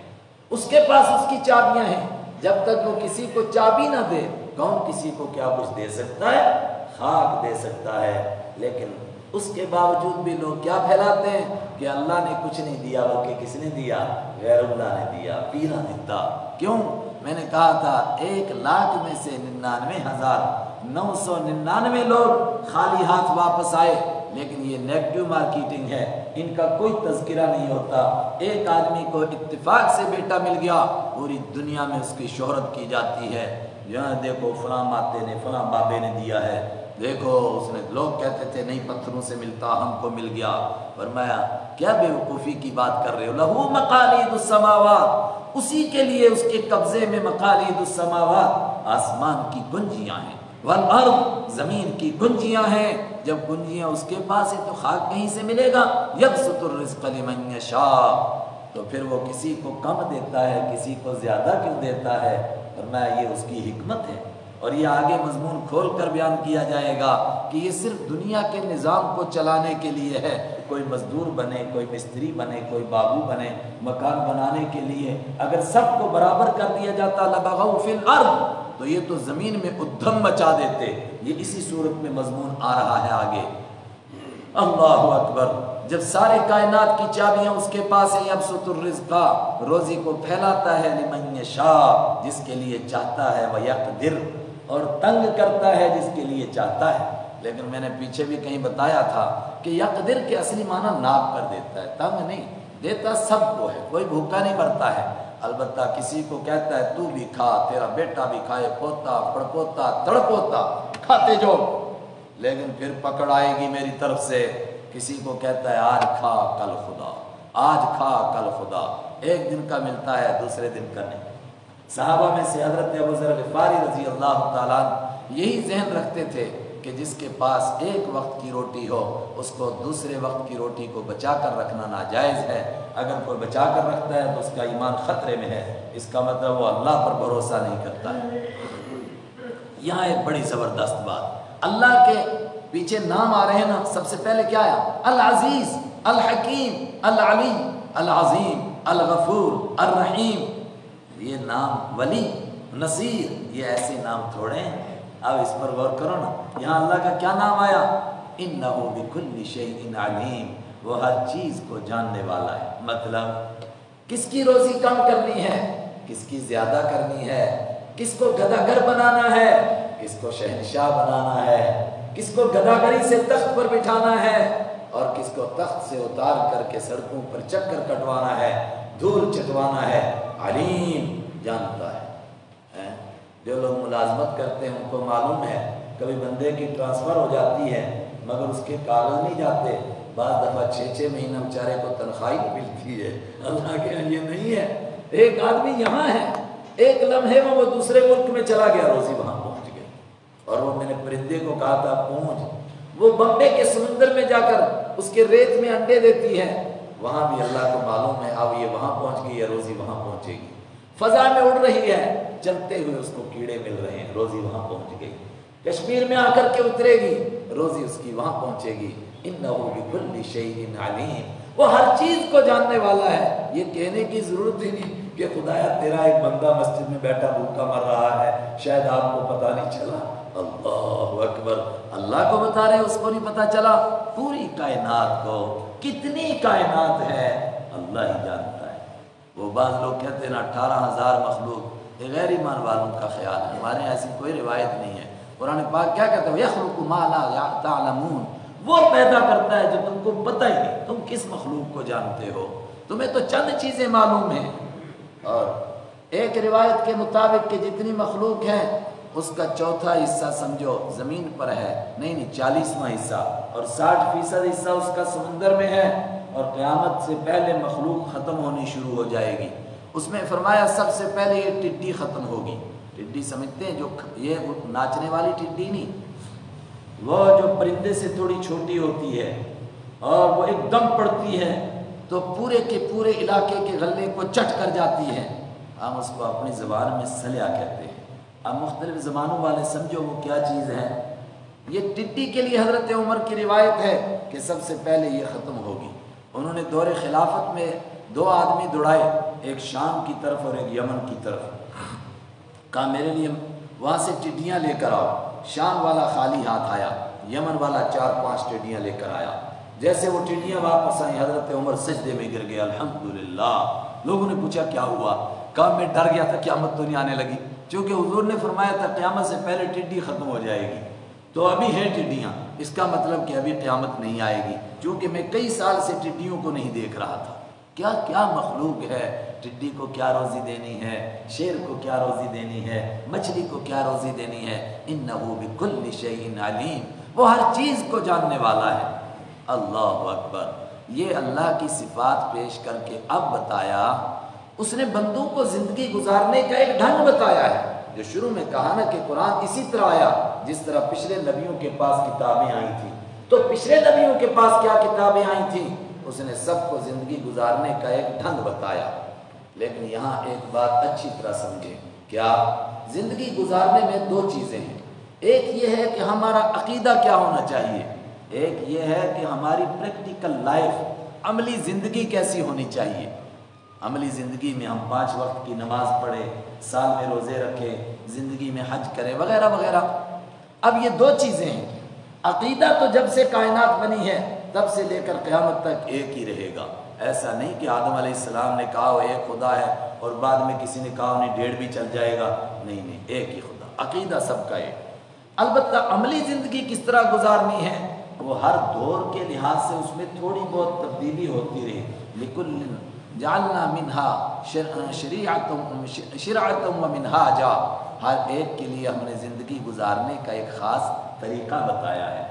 اس کے پاس اس کی چابیاں ہیں۔ جب تک وہ کسی کو چابی نہ دے، کون کسی کو کیا کچھ دے سکتا ہے؟ خاک دے سکتا ہے۔ لیکن اس کے باوجود بھی لوگ کیا پھیلاتے ہیں کہ اللہ نے کچھ نہیں دیا، بلکہ کس نے دیا؟ غیر اللہ نے دیا، پیرا دیتا۔ کیوں؟ میں نے کہا تھا 1,00,000 میں سے 99,999 لوگ خالی ہاتھ واپس آئے، لیکن یہ نیگیٹو مارکیٹنگ ہے، ان کا کوئی تذکرہ نہیں ہوتا۔ ایک آدمی کو اتفاق سے بیٹا مل گیا، پوری دنیا میں اس کی شہرت کی جاتی ہے، یہاں دیکھو فلاں ماتے نے، فلاں بابے نے دیا ہے، دیکھو اس نے، لوگ کہتے تھے نہیں پتھروں سے ملتا، ہم کو مل گیا۔ فرمایا کیا بے وقوفی کی بات کر رہے ہو؟ لہو مقالید السماوات، اسی کے لیے اس کے قبضے میں مقالید السماوات، آسمان کی گنجیاں ہیں، والارض، زمین کی گنجیاں ہیں۔ جب گنجیاں اس کے پاس ہے تو خاک کہیں سے ملے گا؟ یبسط الرزق لمن یشاء، تو پھر وہ کسی کو کم دیتا ہے، کسی کو زیادہ کیوں دیتا ہے؟ فرمایا یہ اس کی حکمت ہے، اور یہ آگے مضمون کھول کر بیان کیا جائے گا کہ یہ صرف دنیا کے نظام کو چلانے کے لیے ہے۔ کوئی مزدور بنے، کوئی مستری بنے، کوئی بابو بنے، مکان بنانے کے لیے اگر سب کو برابر کر دیا جاتا لبغوا فی الارض، تو یہ تو زمین میں ادھم مچا دیتے۔ یہ اسی صورت میں مضمون آ رہا ہے آگے۔ اللہ اکبر۔ جب سارے کائنات کی چابیاں اس کے پاس ہیں، یبسط الرزق، روزی کو پھیلاتا ہے، لمن یشاء، جس کے لیے چاہتا ہے، ویقدر، اور تنگ کرتا ہے جس کے لیے چاہتا ہے۔ لیکن میں نے پیچھے بھی کہیں بتایا تھا کہ یقدر کے اصلی معنی ناپ کر دیتا ہے، تنگ نہیں دیتا، سب کو ہے، کوئی بھوکا نہیں مرتا ہے۔ البتہ کسی کو کہتا ہے تو بھی کھا، تیرا بیٹا بھی کھائے، پوتا پڑپوتا تڑپوتا کھاتے جو، لیکن پھر پکڑ آئے گی میری طرف سے۔ کسی کو کہتا ہے آج کھا کل خدا، آج کھا کل خدا، ایک دن کا ملتا ہے دوسرے دن کا نہیں۔ صحابہ میں سے حضرت ابو ذر غفاری رضی اللہ تعالیٰ یہی ذہن رکھتے تھے کہ جس کے پاس ایک وقت کی روٹی ہو اس کو دوسرے وقت کی روٹی کو بچا کر رکھنا ناجائز ہے۔ اگر کوئی بچا کر رکھتا ہے تو اس کا ایمان خطرے میں ہے، اس کا مطلب وہ اللہ پر بھروسہ نہیں کرتا ہے۔ یہاں ایک بڑی زبردست بات، اللہ کے پیچھے نام آ رہے ہیں نا، سب سے پہلے کیا ہے؟ العزیز، الحکیم، العلی، العظیم، الغفور، الرحیم۔ یہ نام ولی، نصیر، یہ ایسے نام تھوڑے ہیں۔ اب اس پر غور کرو نا، یہاں اللہ کا کیا نام آیا؟ انہ بکل شیء علیم، وہ ہر چیز کو جاننے والا ہے۔ مطلب کس کی روزی کم کرنی ہے، کس کی زیادہ کرنی ہے، کس کو گداگر بنانا ہے، کس کو شہنشاہ بنانا ہے، کس کو گداگری سے تخت پر بٹھانا ہے اور کس کو تخت سے اتار کر کے سڑکوں پر چکر کٹوانا ہے، دھول چٹوانا ہے۔ علیم، جانتا ہے۔ جو لوگ ملازمت کرتے ہیں ان کو معلوم ہے، کبھی بندے کی ٹرانسفر ہو جاتی ہے مگر اس کے کاغذ نہیں جاتے، بعض دفعہ 6 مہینہ بیچارے کو تنخواہ نہیں ملتی ہے۔ اللہ کے یہ نہیں ہے، ایک آدمی یہاں ہے، ایک لمحے میں وہ دوسرے ملک میں چلا گیا، روزی وہاں پہنچ گئی۔ اور وہ میں نے پرندے کو کہا تھا پونچھ، وہ بمبے کے سمندر میں جا کر اس کے ریت میں انڈے دیتی ہے، وہاں بھی اللہ کو معلوم ہے اب یہ وہاں پہنچ گئی ہے، روزی وہاں پہنچے گی۔ فضا میں اڑ رہی ہے، چلتے ہوئے اس کو کیڑے مل رہے ہیں، روزی وہاں پہنچ گئی۔ کشمیر میں آ کر کے اترے گی، روزی اس کی وہاں پہنچے گی۔ انہ بکل شیء علیم، وہ ہر چیز کو جاننے والا ہے۔ یہ کہنے کی ضرورت ہی نہیں کہ خدایا تیرا ایک بندہ مسجد میں بیٹھا بھوکا مر رہا ہے، شاید آپ کو پتہ نہیں چلا۔ اللہ اکبر، اللہ کو بتا رہے اس کو نہیں پتہ چلا؟ پوری کائنات کو، کتنی کائنات ہے اللہ ہی جانتا ہے۔ وہ بعض لوگ کہتے ہیں نا 18,000 مخلوق، یہ غیر ایمان والوں کا خیال ہے، ہمارے یہاں ایسی کوئی روایت نہیں ہے۔ قرآن پاک کیا کہتا ہے؟ یخلق ما لا تعلمون، وہ پیدا کرتا ہے جو تم کو پتہ ہی نہیں، تم کس مخلوق کو جانتے ہو، تمہیں تو چند چیزیں معلوم ہیں۔ اور ایک روایت کے مطابق کہ جتنی مخلوق ہے اس کا چوتھا حصہ سمجھو زمین پر ہے، نہیں 40واں حصہ، اور 60% حصہ اس کا سمندر میں ہے، اور قیامت سے پہلے مخلوق ختم ہونی شروع ہو جائے گی۔ اس میں فرمایا سب سے پہلے یہ ٹڈی ختم ہوگی۔ ٹڈی سمجھتے ہیں جو یہ ناچنے والی ٹڈی نہیں، وہ جو پرندے سے تھوڑی چھوٹی ہوتی ہے اور وہ ایک دم پڑتی ہے تو پورے کے پورے علاقے کے غلے کو چٹ کر جاتی ہے، ہم اس کو اپنی زبان میں سلیا کہتے ہیں۔ اب مختلف زبانوں والے سمجھو وہ کیا چیز ہے۔ یہ ٹڈی کے لیے حضرت عمر کی روایت ہے کہ سب سے پہلے یہ ختم ہوگی۔ انہوں نے دور خلافت میں 2 آدمی دوڑائے، ایک شام کی طرف اور ایک یمن کی طرف، کہا میرے لیے وہاں سے ٹڈیاں لے کر آؤ۔ شام والا خالی ہاتھ آیا، یمن والا 4-5 ٹڈیاں لے کر آیا۔ جیسے وہ ٹڈیاں واپس آئیں حضرت عمر سجدے میں گر گئے، الحمدللہ۔ لوگوں نے پوچھا کیا ہوا؟ کہا میں ڈر گیا تھا قیامت تو نہیں آنے لگی، چونکہ حضور نے فرمایا تھا قیامت سے پہلے ٹڈی ختم ہو جائے گی، تو ابھی ہے ٹڈیاں، اس کا مطلب کہ ابھی قیامت نہیں آئے گی، چونکہ میں کئی سال سے ٹڈیوں کو نہیں دیکھ رہا تھا۔ کیا کیا مخلوق ہے، ٹڈی کو کیا روزی دینی ہے، شیر کو کیا روزی دینی ہے، مچھلی کو کیا روزی دینی ہے۔ انہ بکل شیء علیم، وہ ہر چیز کو جاننے والا ہے۔ اللہ اکبر۔ یہ اللہ کی صفات پیش کر کے اب بتایا، اس نے بندوں کو زندگی گزارنے کا ایک ڈھنگ بتایا ہے، جو شروع میں کہا نا کہ قرآن اسی طرح آیا جس طرح پچھلے نبیوں کے پاس کتابیں آئی تھیں۔ تو پچھلے نبیوں کے پاس کیا کتابیں آئی تھیں؟ اس نے سب کو زندگی گزارنے کا ایک ڈھنگ بتایا۔ لیکن یہاں ایک بات اچھی طرح سمجھیں، کیا زندگی گزارنے میں 2 چیزیں ہیں۔ ایک یہ ہے کہ ہمارا عقیدہ کیا ہونا چاہیے، ایک یہ ہے کہ ہماری پریکٹیکل لائف، عملی زندگی کیسی ہونی چاہیے۔ عملی زندگی میں ہم 5 وقت کی نماز پڑھیں، سال میں روزے رکھیں، زندگی میں حج کریں وغیرہ وغیرہ۔ اب یہ 2 چیزیں ہیں۔ عقیدہ تو جب سے کائنات بنی ہے تب سے لے کر قیامت تک ایک ہی رہے گا۔ ایسا نہیں کہ آدم علیہ السلام نے کہا وہ ایک خدا ہے اور بعد میں کسی نے کہا انہیں 1.5 بھی چل جائے گا، نہیں، ایک ہی خدا۔ عقیدہ سب کا ایک۔ البتہ عملی زندگی کس طرح گزارنی ہے، وہ ہر دور کے لحاظ سے اس میں تھوڑی بہت تبدیلی ہوتی رہی۔ لکل جعلنا منہا شرعۃ و منہاجا، ہر ایک کے لیے ہم نے زندگی گزارنے کا ایک خاص طریقہ بتایا ہے۔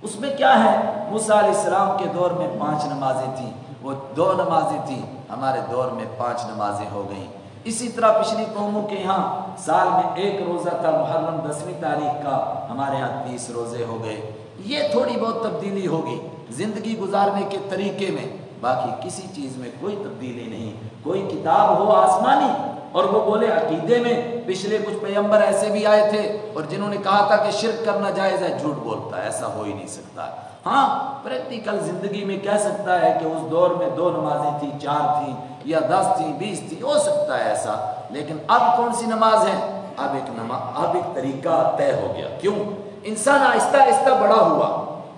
اس میں کیا ہے؟ موسیٰ علیہ السلام کے دور میں 5 نمازیں تھیں، وہ 2 نمازیں تھیں، ہمارے دور میں 5 نمازیں ہو گئیں۔
اسی طرح پچھلی قوموں کے یہاں سال میں 1 روزہ تھا محرم 10ویں تاریخ کا، ہمارے یہاں 30 روزے ہو گئے۔ یہ تھوڑی بہت تبدیلی ہوگی زندگی گزارنے کے طریقے میں، باقی کسی چیز میں کوئی تبدیلی نہیں۔ کوئی کتاب ہو آسمانی اور وہ بولے عقیدے میں پچھلے کچھ پیغمبر ایسے بھی آئے تھے اور جنہوں نے کہا تھا کہ شرک کرنا جائز ہے، جھوٹ بولتا ہے، ایسا ہو ہی نہیں سکتا۔ ہاں پریکٹیکل زندگی میں کہہ سکتا ہے کہ اس دور میں 2 نمازیں تھیں، 4 تھیں یا 10 تھیں، 20 تھیں، ہو سکتا ہے ایسا، لیکن اب کون سی نماز ہے؟ اب ایک طریقہ طے ہو گیا۔ کیوں؟ انسان آہستہ آہستہ بڑا ہوا،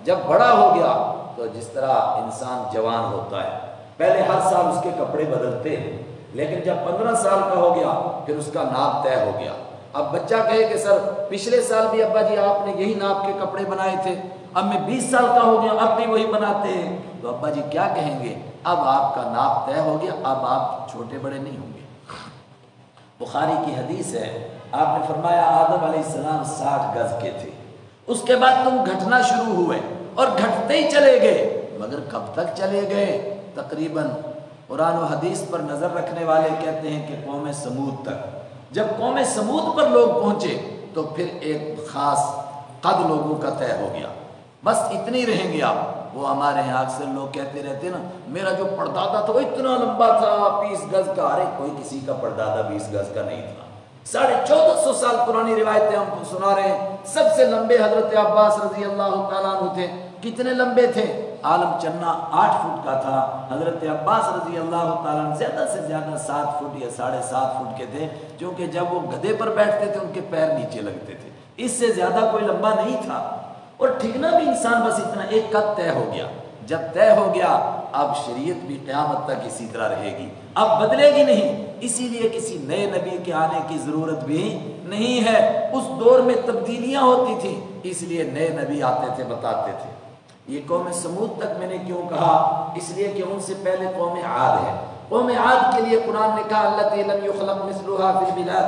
جب بڑا ہو گیا تو جس طرح انسان جوان ہوتا ہے، پہلے ہر سال اس کے کپڑے بدلتے ہیں، لیکن جب 15 سال کا ہو گیا پھر اس کا ناپ طے ہو گیا۔ اب بچہ کہے کہ سر پچھلے سال بھی ابا جی آپ نے یہی ناپ کے کپڑے بنائے تھے، اب میں 20 سال کا ہو گیا اب بھی وہی بناتے ہیں، تو ابا جی کیا کہیں گے؟ اب آپ کا ناپ طے ہو گیا، اب آپ چھوٹے بڑے نہیں ہوں گے۔ بخاری کی حدیث ہے، آپ نے فرمایا آدم علیہ السلام 60 گز کے تھے، اس کے بعد تم گھٹنا شروع ہوئے اور گھٹتے ہی چلے گئے، مگر کب تک چلے گئے؟ تقریباً قرآن و حدیث پر نظر رکھنے والے کہتے ہیں کہ قوم سمود تک۔ جب قوم سمود پر لوگ پہنچے تو پھر ایک خاص قد لوگوں کا طے ہو گیا، بس اتنی رہیں گے آپ۔ وہ ہمارے یہاں اکثر لوگ کہتے رہتے نا میرا جو پردادا تھا وہ اتنا لمبا تھا 20 گز کا، ارے کوئی کسی کا پردادا 20 گز کا نہیں تھا، 1450 سال پرانی روایتیں ہم کو سنا رہے ہیں۔ سب سے لمبے حضرت عباس رضی اللہ تعالیٰ عنہ تھے۔ کتنے لمبے تھے؟ عالم چنا 8 فٹ کا تھا، حضرت عباس رضی اللہ تعالیٰ عنہ زیادہ سے زیادہ 7 فٹ یا 7.5 فٹ کے تھے، کیونکہ جب وہ گدھے پر بیٹھتے تھے ان کے پیر نیچے لگتے تھے، اس سے زیادہ کوئی لمبا نہیں تھا۔ اور ٹھیکنا بھی انسان بس اتنا، ایک قد طے ہو گیا۔ جب طے ہو گیا اب شریعت بھی قیامت تک اسی طرح رہے گی، اب بدلے گی نہیں، اسی لیے کسی نئے نبی کے آنے کی ضرورت بھی نہیں ہے۔ اس دور میں تبدیلیاں ہوتی تھیں، اس لیے نئے نبی آتے تھے، بتاتے تھے۔ یہ قوم سمود تک میں نے کیوں کہا؟ اس لیے کہ ان سے پہلے قوم عاد ہے۔ قوم عاد کے لیے قرآن نے کہا التی لم یخلق مثلها فی البلاد،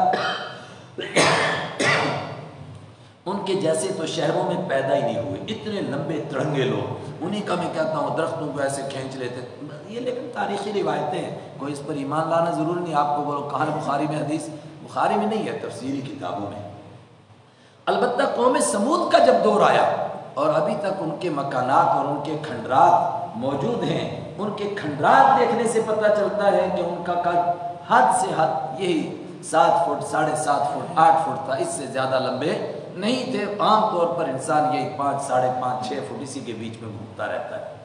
ان کے جیسے تو شہروں میں پیدا ہی نہیں ہوئے، اتنے لمبے تڑنگے لوگ، انہی کا میں کہتا ہوں درختوں کو ایسے کھینچ لیتے یہ، لیکن تاریخی روایتیں ہیں، کوئی اس پر ایمان لانا ضروری نہیں۔ آپ کو بولو کہاں بخاری میں حدیث؟ بخاری میں نہیں ہے، تفسیری کتابوں میں۔ البتہ قوم سمود کا جب دور آیا اور ابھی تک ان کے مکانات اور ان کے کھنڈرات موجود ہیں، ان کے کھنڈرات دیکھنے سے پتہ چلتا ہے کہ ان کا قد حد سے حد یہی 7 فٹ 7.5 فٹ 8 فٹ تھا، اس سے زیادہ لمبے نہیں تھے۔ عام طور پر انسان یہی 5 ساڑھے 5 6 فٹ اسی کے بیچ میں گھومتا رہتا ہے۔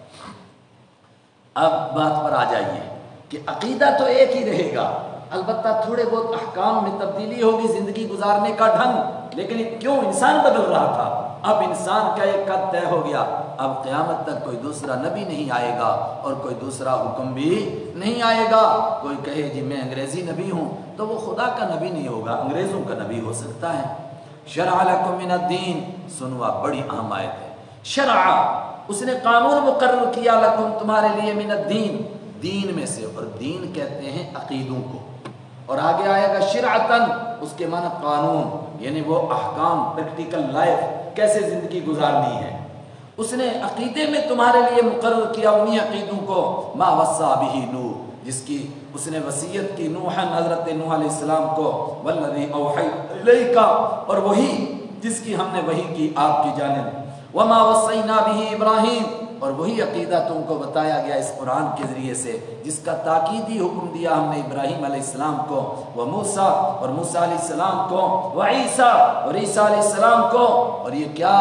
اب بات پر آ جائیے کہ عقیدہ تو ایک ہی رہے گا، البتہ تھوڑے بہت احکام میں تبدیلی ہوگی، زندگی گزارنے کا ڈھنگ، لیکن کیوں انسان بدل رہا تھا۔ اب انسان کا ایک قد طے ہو گیا، اب قیامت تک کوئی دوسرا نبی نہیں آئے گا اور کوئی دوسرا حکم بھی نہیں آئے گا۔ کوئی کہے جی میں انگریزی نبی ہوں تو وہ خدا کا نبی نہیں ہوگا، انگریزوں کا نبی ہو سکتا ہے۔ شرع لکم من الدین، سنوا بڑی اہم آیت ہے۔ شرع، اس نے قانون مقرر کیا، لکم تمہارے لیے، من الدین، دین میں سے، اور دین کہتے ہیں عقیدوں کو، اور آگے آئے گا شرعتن، اس کے معنی قانون، یعنی وہ احکام، پریکٹیکل لائف کیسے زندگی گزارنی ہے۔ اس نے عقیدے میں تمہارے لیے مقرر کیا انہی عقیدوں کو، ما وصا بہ نوح، جس کی اس نے وصیت کی نوحً، حضرت نوح علیہ السلام کو، والذی اوحیت الیک، اور وہی جس کی ہم نے وحی کی آپ کی جانب، وما وصینا بہ ابراہیم، اور وہی عقیدہ تم کو بتایا گیا اس قرآن کے ذریعے سے، جس کا تاکیدی حکم دیا ہم نے ابراہیم علیہ السلام کو، وموسیٰ، اور موسیٰ علیہ السلام کو، وعیسیٰ، اور عیسیٰ علیہ السلام کو، اور یہ کیا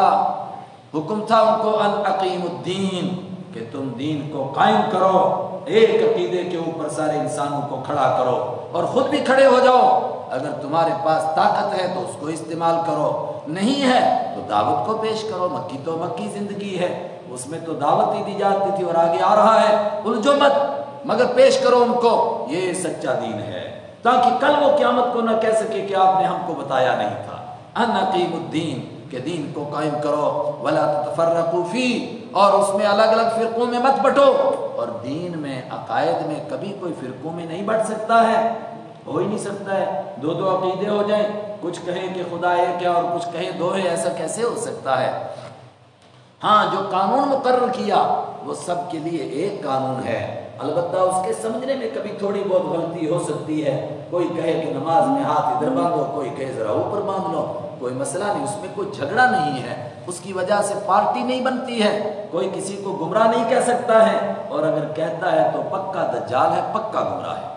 حکم تھا ان کو؟ ان اقیم الدین، کہ تم دین کو قائم کرو، ایک عقیدے کے اوپر سارے انسانوں کو کھڑا کرو، اور خود بھی کھڑے ہو جاؤ۔ اگر تمہارے پاس طاقت ہے تو اس کو استعمال کرو، نہیں ہے تو دعوت کو پیش کرو۔ مکی تو مکی زندگی ہے، اس میں تو دعوت ہی دی جاتی تھی، اور آگے آ رہا ہے الجھو مت، مگر پیش کرو ان کو، یہ سچا دین ہے، تاکہ کل وہ قیامت کو نہ کہہ سکے کہ آپ نے ہم کو بتایا نہیں تھا۔ ان اقیم الدین، کہ دین کو قائم کرو، ولا تتفرقوا فیہ، اور اس میں الگ الگ فرقوں میں مت بٹو، اور دین میں عقائد میں کبھی کوئی فرقوں میں نہیں بٹ سکتا ہے، ہو ہی نہیں سکتا ہے۔ دو دو عقیدے ہو جائیں، کچھ کہیں کہ خدا ایک ہے اور کچھ کہیں دو ہے، ایسا کیسے ہو سکتا ہے؟ ہاں جو قانون مقرر کیا وہ سب کے لیے ایک قانون ہے، البتہ اس کے سمجھنے میں کبھی تھوڑی بہت غلطی ہو سکتی ہے. کوئی کہے کہ نماز میں ہاتھ ادھر باندھو, کوئی کہے ذرا اوپر باندھ لو, کوئی مسئلہ نہیں, اس میں کوئی جھگڑا نہیں ہے. اس کی وجہ سے پارٹی نہیں بنتی ہے. کوئی کسی کو گمراہ نہیں کہہ سکتا ہے, اور اگر کہتا ہے تو پکا دجال ہے, پکا گمراہ ہے.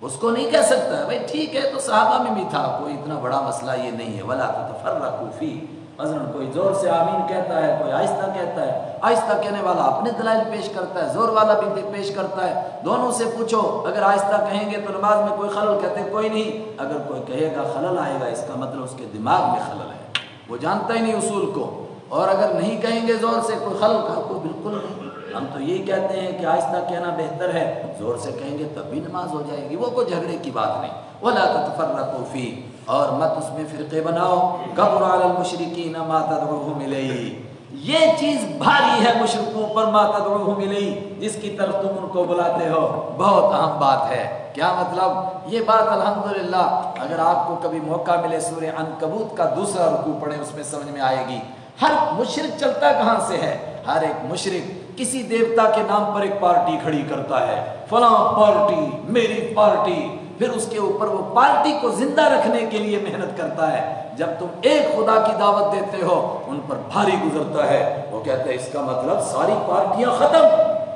اس کو نہیں کہہ سکتا ہے بھائی ٹھیک ہے تو صحابہ میں بھی تھا, کوئی اتنا بڑا مسئلہ یہ نہیں ہے. وَلَا تَتَفَرَّقُوا فِيهِ, مثلاً کوئی زور سے آمین کہتا ہے, کوئی آہستہ کہتا ہے. آہستہ کہنے والا اپنے دلائل پیش کرتا ہے, زور والا بھی پیش کرتا ہے. دونوں سے پوچھو, اگر آہستہ کہیں گے تو نماز میں کوئی خلل, کہتے ہیں کوئی نہیں. اگر کوئی کہے گا خلل آئے گا, اس کا مطلب اس کے دماغ میں خلل ہے, وہ جانتا ہی نہیں اصول کو. اور اگر نہیں کہیں گے زور سے کوئی خلل کا, کوئی بالکل نہیں. ہم تو یہی کہتے ہیں کہ آہستہ کہنا بہتر ہے, زور سے کہیں گے تب بھی نماز ہو جائے گی, وہ کوئی جھگڑے کی بات نہیں. وَلَا تَتَفَرَّقُوا فِيهِ, اور مت اس میں فرقے بناؤ. كَبُرَ عَلَى الْمُشْرِكِينَ مَا تَدْعُوهُمْ إِلَيْهِ, یہ چیز بھاری ہے مشرکوں پر. مَا تَدْعُوهُمْ إِلَيْهِ, جس کی طرف تم ان کو بلاتے ہو. بہت اہم بات ہے. کیا مطلب؟ یہ بات الحمدللہ اگر آپ کو کبھی موقع ملے سورہ عنکبوت کا دوسرا رکوع پڑھیں, اس میں سمجھ میں آئے گی. ہر مشرک چلتا کہاں سے ہے؟ ہر ایک مشرک کسی دیوتا کے نام پر ایک پارٹی کھڑی کرتا ہے, فلاں پارٹی, میری پارٹی. پھر اس کے اوپر وہ پارٹی کو زندہ رکھنے کے لیے محنت کرتا ہے. جب تم ایک خدا کی دعوت دیتے ہو, ان پر بھاری گزرتا ہے. وہ کہتا ہے اس کا مطلب ساری پارٹیاں ختم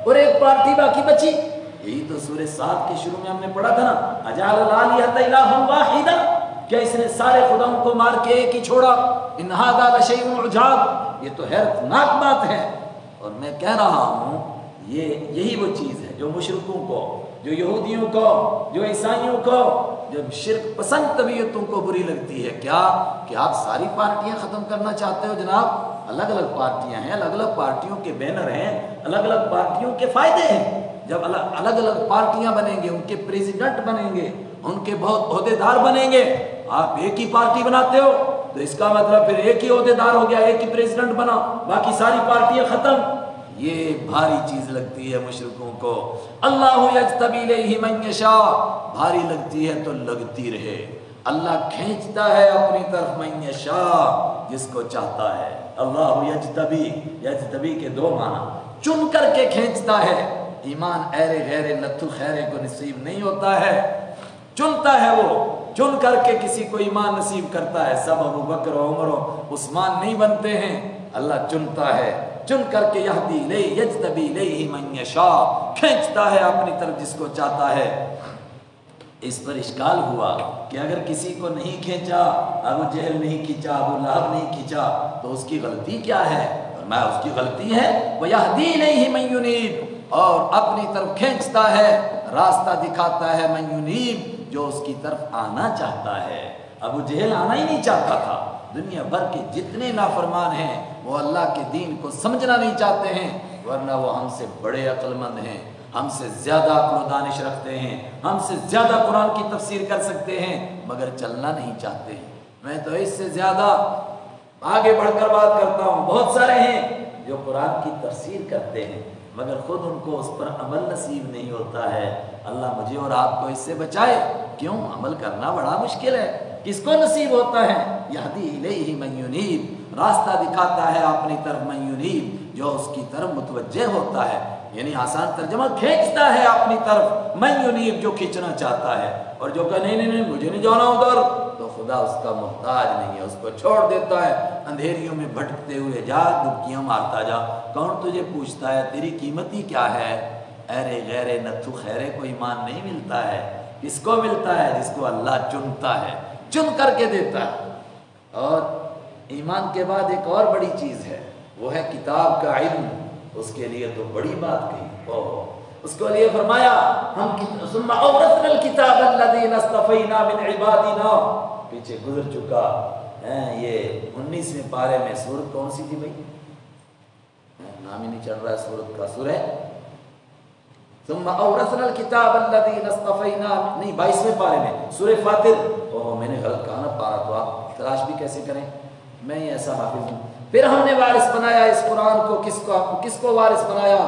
اور ایک پارٹی باقی بچی. یہی تو سورہ صاد کے شروع میں ہم نے پڑھا تھا نا, اجعل الآلہۃ الہا واحدا, کیا اس نے سارے خداؤں کو مار کے ایک ہی چھوڑا؟ ان ھذا لشیء عجاب, یہ تو حیرتناک بات ہے. اور میں کہہ رہا ہوں یہی وہ چیز ہے جو مشرکوں کو, جو یہودیوں کو, جو عیسائیوں کو, جب شرک پسند طبیعتوں کو بری لگتی ہے. کیا کہ آپ ساری پارٹیاں ختم کرنا چاہتے ہو؟ جناب الگ الگ پارٹیاں ہیں, الگ الگ پارٹیوں کے بینر ہیں, الگ الگ پارٹیوں کے فائدے ہیں. جب الگ الگ پارٹیاں بنیں گے, ان کے پریزیڈنٹ بنیں گے, ان کے بہت عہدیدار بنیں گے, آپ ایک ہی پارٹی بناتے ہو تو اس کا مطلب پھر ایک ہی عہدیدار ہو گیا, ایک ہی پریزیڈنٹ بنا, باقی ساری پارٹیاں ختم. یہ بھاری چیز لگتی ہے مشرکوں کو. اللہ یجتبی الیہ من یشاء, بھاری لگتی ہے تو لگتی رہے. اللہ کھینچتا ہے اپنی طرف من یشاء, جس کو چاہتا ہے. اللہ یجتبی, یجتبی کے دو معنی, چن کر کے کھینچتا ہے. ایمان ایرے غیرے لتھو خیرے کو نصیب نہیں ہوتا ہے, چنتا ہے وہ, چن کر کے کسی کو ایمان نصیب کرتا ہے. سب ابو بکر و عمر و عثمان نہیں بنتے ہیں, اللہ چنتا ہے. چن کر کے یہدی الیہ یجتبی الیہ من یشاء, کھینچتا ہے اپنی طرف جس کو چاہتا ہے. اس پر اشکال ہوا کہ اگر کسی کو نہیں کھینچا, ابو جہل نہیں کھینچا, ابو لہب نہیں کھینچا, تو اس کی غلطی کیا ہے؟ فرمایا اس کی غلطی ہے وَيَهْدِي إِلَيْهِ مَن يُنِيبُ, اور اپنی طرف کھینچتا ہے, راستہ دکھاتا ہے, من ينیب, جو اس کی طرف آنا چاہتا ہے. ابو جہل آنا ہی نہیں چاہتا تھا. دنیا بھر کے جتنے نافرمان ہیں وہ اللہ کے دین کو سمجھنا نہیں چاہتے ہیں, ورنہ وہ ہم سے بڑے عقل مند ہیں, ہم سے زیادہ عقل و دانش رکھتے ہیں, ہم سے زیادہ قرآن کی تفسیر کر سکتے ہیں, مگر چلنا نہیں چاہتے ہیں. میں تو اس سے زیادہ آگے بڑھ کر بات کرتا ہوں. بہت سارے ہیں جو قرآن کی تفسیر کرتے ہیں, مگر خود ان کو اس پر عمل نصیب نہیں ہوتا ہے. اللہ مجھے اور آپ کو اس سے بچائے. کیوں؟ عمل کرنا بڑا مشکل ہے. کس کو نصیب ہوتا ہے؟ یہدی الیہ من ینیب, راستہ دکھاتا ہے اپنی طرف, من ینیب, جو اس کی طرف متوجہ ہوتا ہے. یعنی آسان ترجمہ, کھینچتا ہے اپنی طرف, من ینیب, جو کھینچنا چاہتا ہے. اور جو کہ نہیں مجھے نہیں جانا ادھر, تو خدا اس کا محتاج نہیں ہے, اس کو چھوڑ دیتا ہے. اندھیریوں میں بھٹکتے ہوئے جا, ڈبکیاں مارتا جا. کون تجھے پوچھتا ہے تیری قیمت ہی کیا ہے؟ ارے غیرے نتھو خیرے کو ایمان نہیں ملتا ہے. کس کو ملتا ہے؟ جس کو اللہ چنتا ہے, چن کر کے دیتا ہے. اور ایمان کے بعد ایک اور بڑی چیز ہے, وہ ہے کتاب کا علم. اس کے لیے تو بڑی بات کہی. اس کو لیے فرمایا ہم ثم اورثنا الکتاب الذین اصطفینا من عبادنا, پیچھے گزر چکا ہے. یہ 19ویں پارے میں سورت کون سی تھی بھائی؟ نام ہی نہیں چل رہا ہے سورت کا. سورہ ثم اورثنا الکتاب الذین اصطفینا, نہیں 22ویں پارے میں سورہ فاطر. میں نے غلط کہا نا پارا, تو آپ تلاش بھی کیسے کریں, میں ہی ایسا حافظ ہوں. پھر ہم نے وارث بنایا اس قرآن کو, کس کو وارث بنایا؟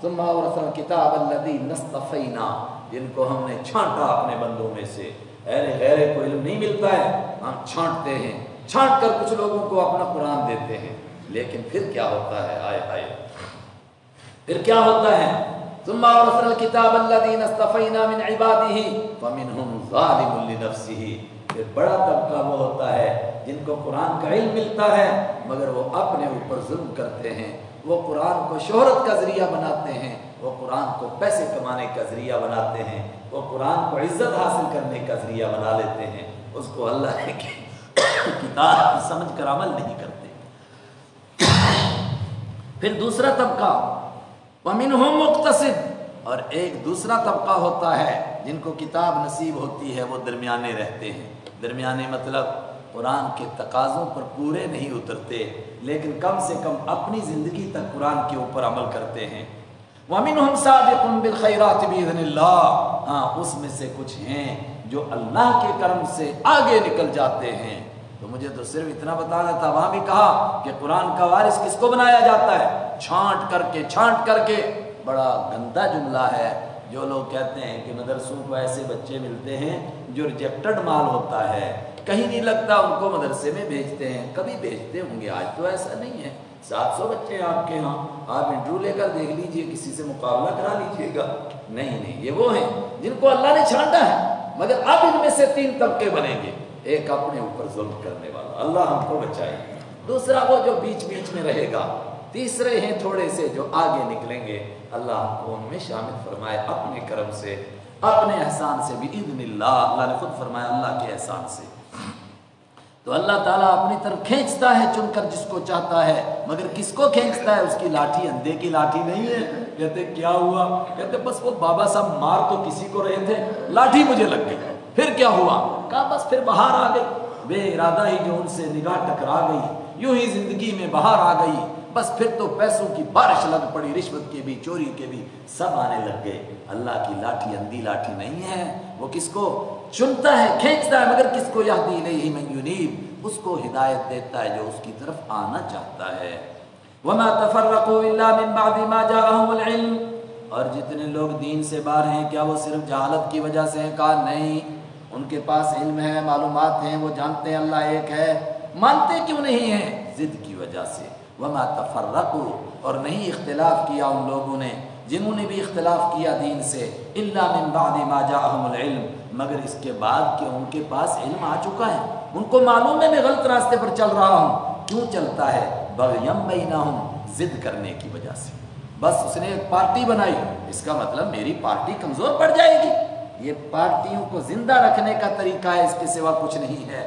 ثم اورثنا الکتاب الذین اصطفینا, جن کو ہم نے چھانٹا اپنے بندوں میں سے. غیر کو علم نہیں ملتا ہے, ہم چھانٹتے ہیں, چھانٹ کر کچھ لوگوں کو اپنا قرآن دیتے ہیں. لیکن پھر کیا ہوتا ہے؟ آئے ہائے, پھر کیا ہوتا ہے؟ ثم اورثنا الكتاب الذين اصطفينا من عباده فمنهم ظالم لنفسه. پھر بڑا طبقہ وہ ہوتا ہے جن کو قرآن کا علم ملتا ہے مگر وہ اپنے اوپر ظلم کرتے ہیں. وہ قرآن کو شہرت کا ذریعہ بناتے ہیں, وہ قرآن کو پیسے کمانے کا ذریعہ بناتے ہیں, وہ قرآن کو عزت حاصل کرنے کا ذریعہ بنا لیتے ہیں. اس کو اللہ کی کتاب سمجھ کر عمل نہیں کرتے. پھر دوسرا طبقہ وَمِنْهُمْ مُقْتَصِدٌ, اور ایک دوسرا طبقہ ہوتا ہے جن کو کتاب نصیب ہوتی ہے, وہ درمیانے رہتے ہیں. درمیانے مطلب قرآن کے تقاضوں پر پورے نہیں اترتے لیکن کم سے کم اپنی زندگی تک قرآن کے اوپر عمل کرتے ہیں. وَمِنْهُمْ سَابِقٌ بِالْخَيْرَاتِ بِإِذْنِ اللَّهِ, ہاں اس میں سے کچھ ہیں جو اللہ کے کرم سے آگے نکل جاتے ہیں. تو مجھے تو صرف اتنا بتانا تھا, وہاں بھی کہا کہ قرآن کا وارث کس کو بنایا جاتا ہے, چھانٹ کر کے. بڑا گندا جملہ ہے جو لوگ کہتے ہیں کہ مدرسوں کو ایسے بچے ملتے ہیں جو ریجیکٹڈ مال ہوتا ہے, کہیں نہیں لگتا, ان کو مدرسے میں بھیجتے ہیں. کبھی بھیجتے ہوں گے, آج تو ایسا نہیں ہے. 700 بچے ہیں آپ کے ہاں, آپ انٹرویو لے کر دیکھ لیجئے, کسی سے مقابلہ کرا لیجئے گا. نہیں, یہ وہ ہیں جن کو اللہ نے چھانٹا ہے. مگر اب ان میں سے 3 طبقے بنیں گے. ایک اپنے اوپر ظلم کرنے والا, اللہ ہم کو بچائے. دوسرا وہ جو بیچ میں رہے گا. تیسرے ہیں تھوڑے سے جو آگے نکلیں گے. اللہ ہم کو ان میں شامل فرمائے اپنے کرم سے, اپنے احسان سے, بِإِذْنِ اللہ. اللہ نے خود فرمایا اللہ کے احسان سے. تو اللہ تعالیٰ اپنی طرف کھینچتا ہے چن کر جس کو چاہتا ہے, مگر کس کو کھینچتا ہے, اس کی لاٹھی اندھے کی لاٹھی نہیں ہے. کہتے کیا ہوا, کہتے بس وہ بابا صاحب مار تو کسی کو رہے تھے, لاٹھی مجھے لگ گئی. پھر کیا ہوا, کہا بس پھر بہار آ گئی. بے ارادہ ہی جو ان سے نگاہ ٹکرا گئی, یوں ہی زندگی میں بہار آ گئی. بس پھر تو پیسوں کی بارش لگ پڑی, رشوت کے بھی, چوری کے بھی, سب آنے لگ گئے. اللہ کی لاٹھی اندھی لاٹھی نہیں ہے. وہ کس کو چنتا ہے, کھینچتا ہے, مگر کس کو یہدی الیہ من ینیب, اس کو ہدایت دیتا ہے جو اس کی طرف آنا چاہتا ہے. وما تفرقوا الا من بعد ما جاءهم العلم, اور جتنے لوگ دین سے باہر ہیں کیا وہ صرف جہالت کی وجہ سے ہیں؟ کہا نہیں, ان کے پاس علم ہے, معلومات ہیں, وہ جانتے ہیں اللہ ایک ہے, مانتے کیوں نہیں ہیں؟ ضد کی وجہ سے. وما تفرقوا, اور نہیں اختلاف کیا ان لوگوں نے جنہوں نے بھی اختلاف کیا دین سے, الا من بعد ما جاءهم العلم, مگر اس کے بعد کہ ان کے پاس علم آ چکا ہے, ان کو معلوم ہے میں غلط راستے پر چل رہا ہوں. کیوں چلتا ہے؟ بغیم بینہم, ضد کرنے کی وجہ سے. بس اس نے ایک پارٹی بنائی, اس کا مطلب میری پارٹی کمزور پڑ جائے گی. یہ پارٹیوں کو زندہ رکھنے کا طریقہ ہے, اس کے سوا کچھ نہیں ہے.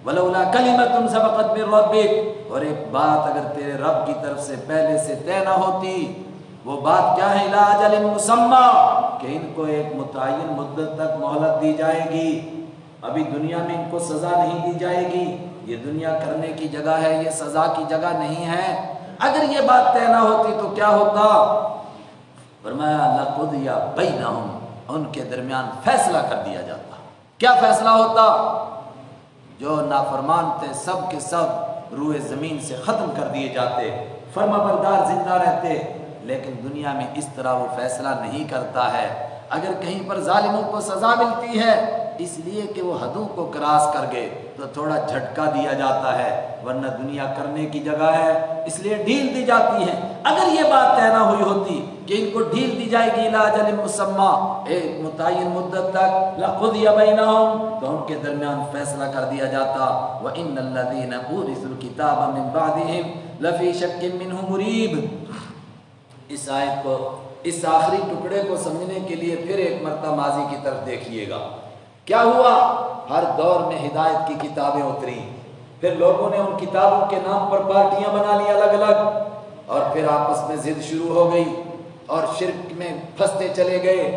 ولولا کلمۃ سبقت من ربک, اور ایک بات اگر تیرے رب کی طرف سے پہلے سے طے نہ ہوتی. وہ بات کیا ہے؟ الی اجل مسمی, کہ ان کو ایک متعین مدت تک مہلت دی جائے گی. ابھی دنیا میں ان کو سزا نہیں دی جائے گی, یہ دنیا کرنے کی جگہ ہے, یہ سزا کی جگہ نہیں ہے. اگر یہ بات طے نہ ہوتی تو کیا ہوتا؟ فرمایا لقضی بینہم, ان کے درمیان فیصلہ کر دیا جاتا. کیا فیصلہ ہوتا؟ جو نافرمان تھے سب کے سب روئے زمین سے ختم کر دیے جاتے, فرما بردار زندہ رہتے. لیکن دنیا میں اس طرح وہ فیصلہ نہیں کرتا ہے. اگر کہیں پر ظالموں کو سزا ملتی ہے اس لیے کہ وہ حدوں کو کراس کر گئے تو تھوڑا جھٹکا دیا جاتا ہے, ورنہ دنیا کرنے کی جگہ ہے اس لیے ڈھیل دی جاتی ہے. اگر یہ بات طے نہ ہوئی ہوتی کہ ان کو ڈھیل دی جائے گی الی اجل مسمی, ایک متعین مدت تک, لقضی بینہم, تو ان کے درمیان فیصلہ کر دیا جاتا. وان الذین اورثوا الکتاب من بعدہم لفی شک منہ مریب. اس آیت کو, اس آخری ٹکڑے کو سمجھنے کے لیے پھر ایک مرتبہ ماضی کی طرف دیکھیے گا. کیا ہوا؟ ہر دور میں ہدایت کی کتابیں اتری, پھر لوگوں نے ان کتابوں کے نام پر پارٹیاں بنا لی الگ الگ, اور پھر آپس میں ضد شروع ہو گئی اور شرک میں پھنستے چلے گئے.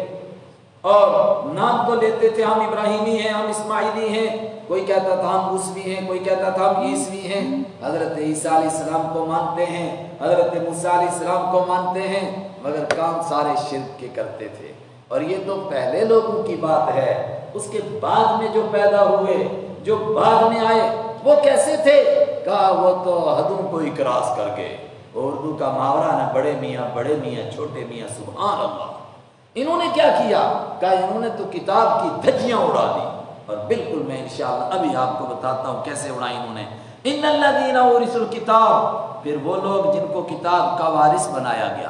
اور نام تو لیتے تھے ہم ابراہیمی ہیں, ہم اسماعیلی ہیں, کوئی کہتا تھا ہم موسوی ہیں, کوئی کہتا تھا ہم عیسوی ہیں. حضرت عیسیٰ علیہ السلام کو مانتے ہیں, حضرت موسیٰ علیہ السلام کو مانتے ہیں, مگر کام سارے شرک کے کرتے تھے. اور یہ تو پہلے لوگوں کی بات ہے. اس کے بعد میں جو پیدا ہوئے, جو بعد میں آئے, وہ کیسے تھے؟ کہا وہ تو حدوں کو ہی کراس کر گئے. اردو کا محاورہ نا, بڑے میاں بڑے میاں چھوٹے میاں, سبحان اللہ. انہوں نے کیا کیا؟ کہا انہوں نے تو کتاب کی دھجیاں اڑا دی. اور بالکل میں انشاءاللہ ابھی آپ کو بتاتا ہوں کیسے اڑائی انہوں نے. ان الذین اورثوا الکتاب, پھر وہ لوگ جن کو کتاب کا وارث بنایا گیا,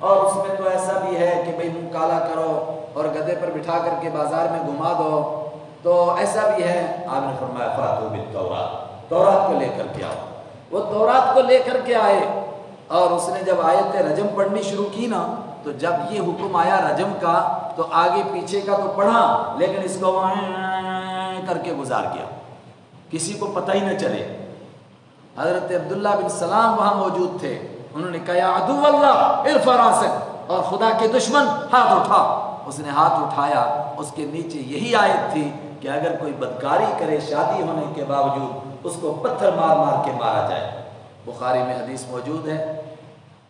اور اس میں تو ایسا بھی ہے کہ بھئی منہ کالا کرو اور گدھے پر بٹھا کر کے بازار میں گھما دو، تو ایسا بھی ہے۔ آپ نے فرمایا فاتو بالتورات، تورات کو لے کر کے آؤ۔ وہ تورات کو لے کر کے آئے، اور اس نے جب آیت رجم پڑھنی شروع کی نا، تو جب یہ حکم آیا رجم کا تو آگے پیچھے کا تو پڑھا، لیکن اس کو کر کے گزار گیا، کسی کو پتہ ہی نہ چلے۔ حضرت عبداللہ بن سلام وہاں موجود تھے، انہوں نے کہا یا عدو اللہ ارفع راسک، اور خدا کے دشمن ہاتھ اٹھا۔ اس نے ہاتھ اٹھایا، اس کے نیچے یہی آیت تھی کہ اگر کوئی بدکاری کرے شادی ہونے کے باوجود، اس کو پتھر مار مار کے مارا جائے۔ بخاری میں حدیث موجود ہے،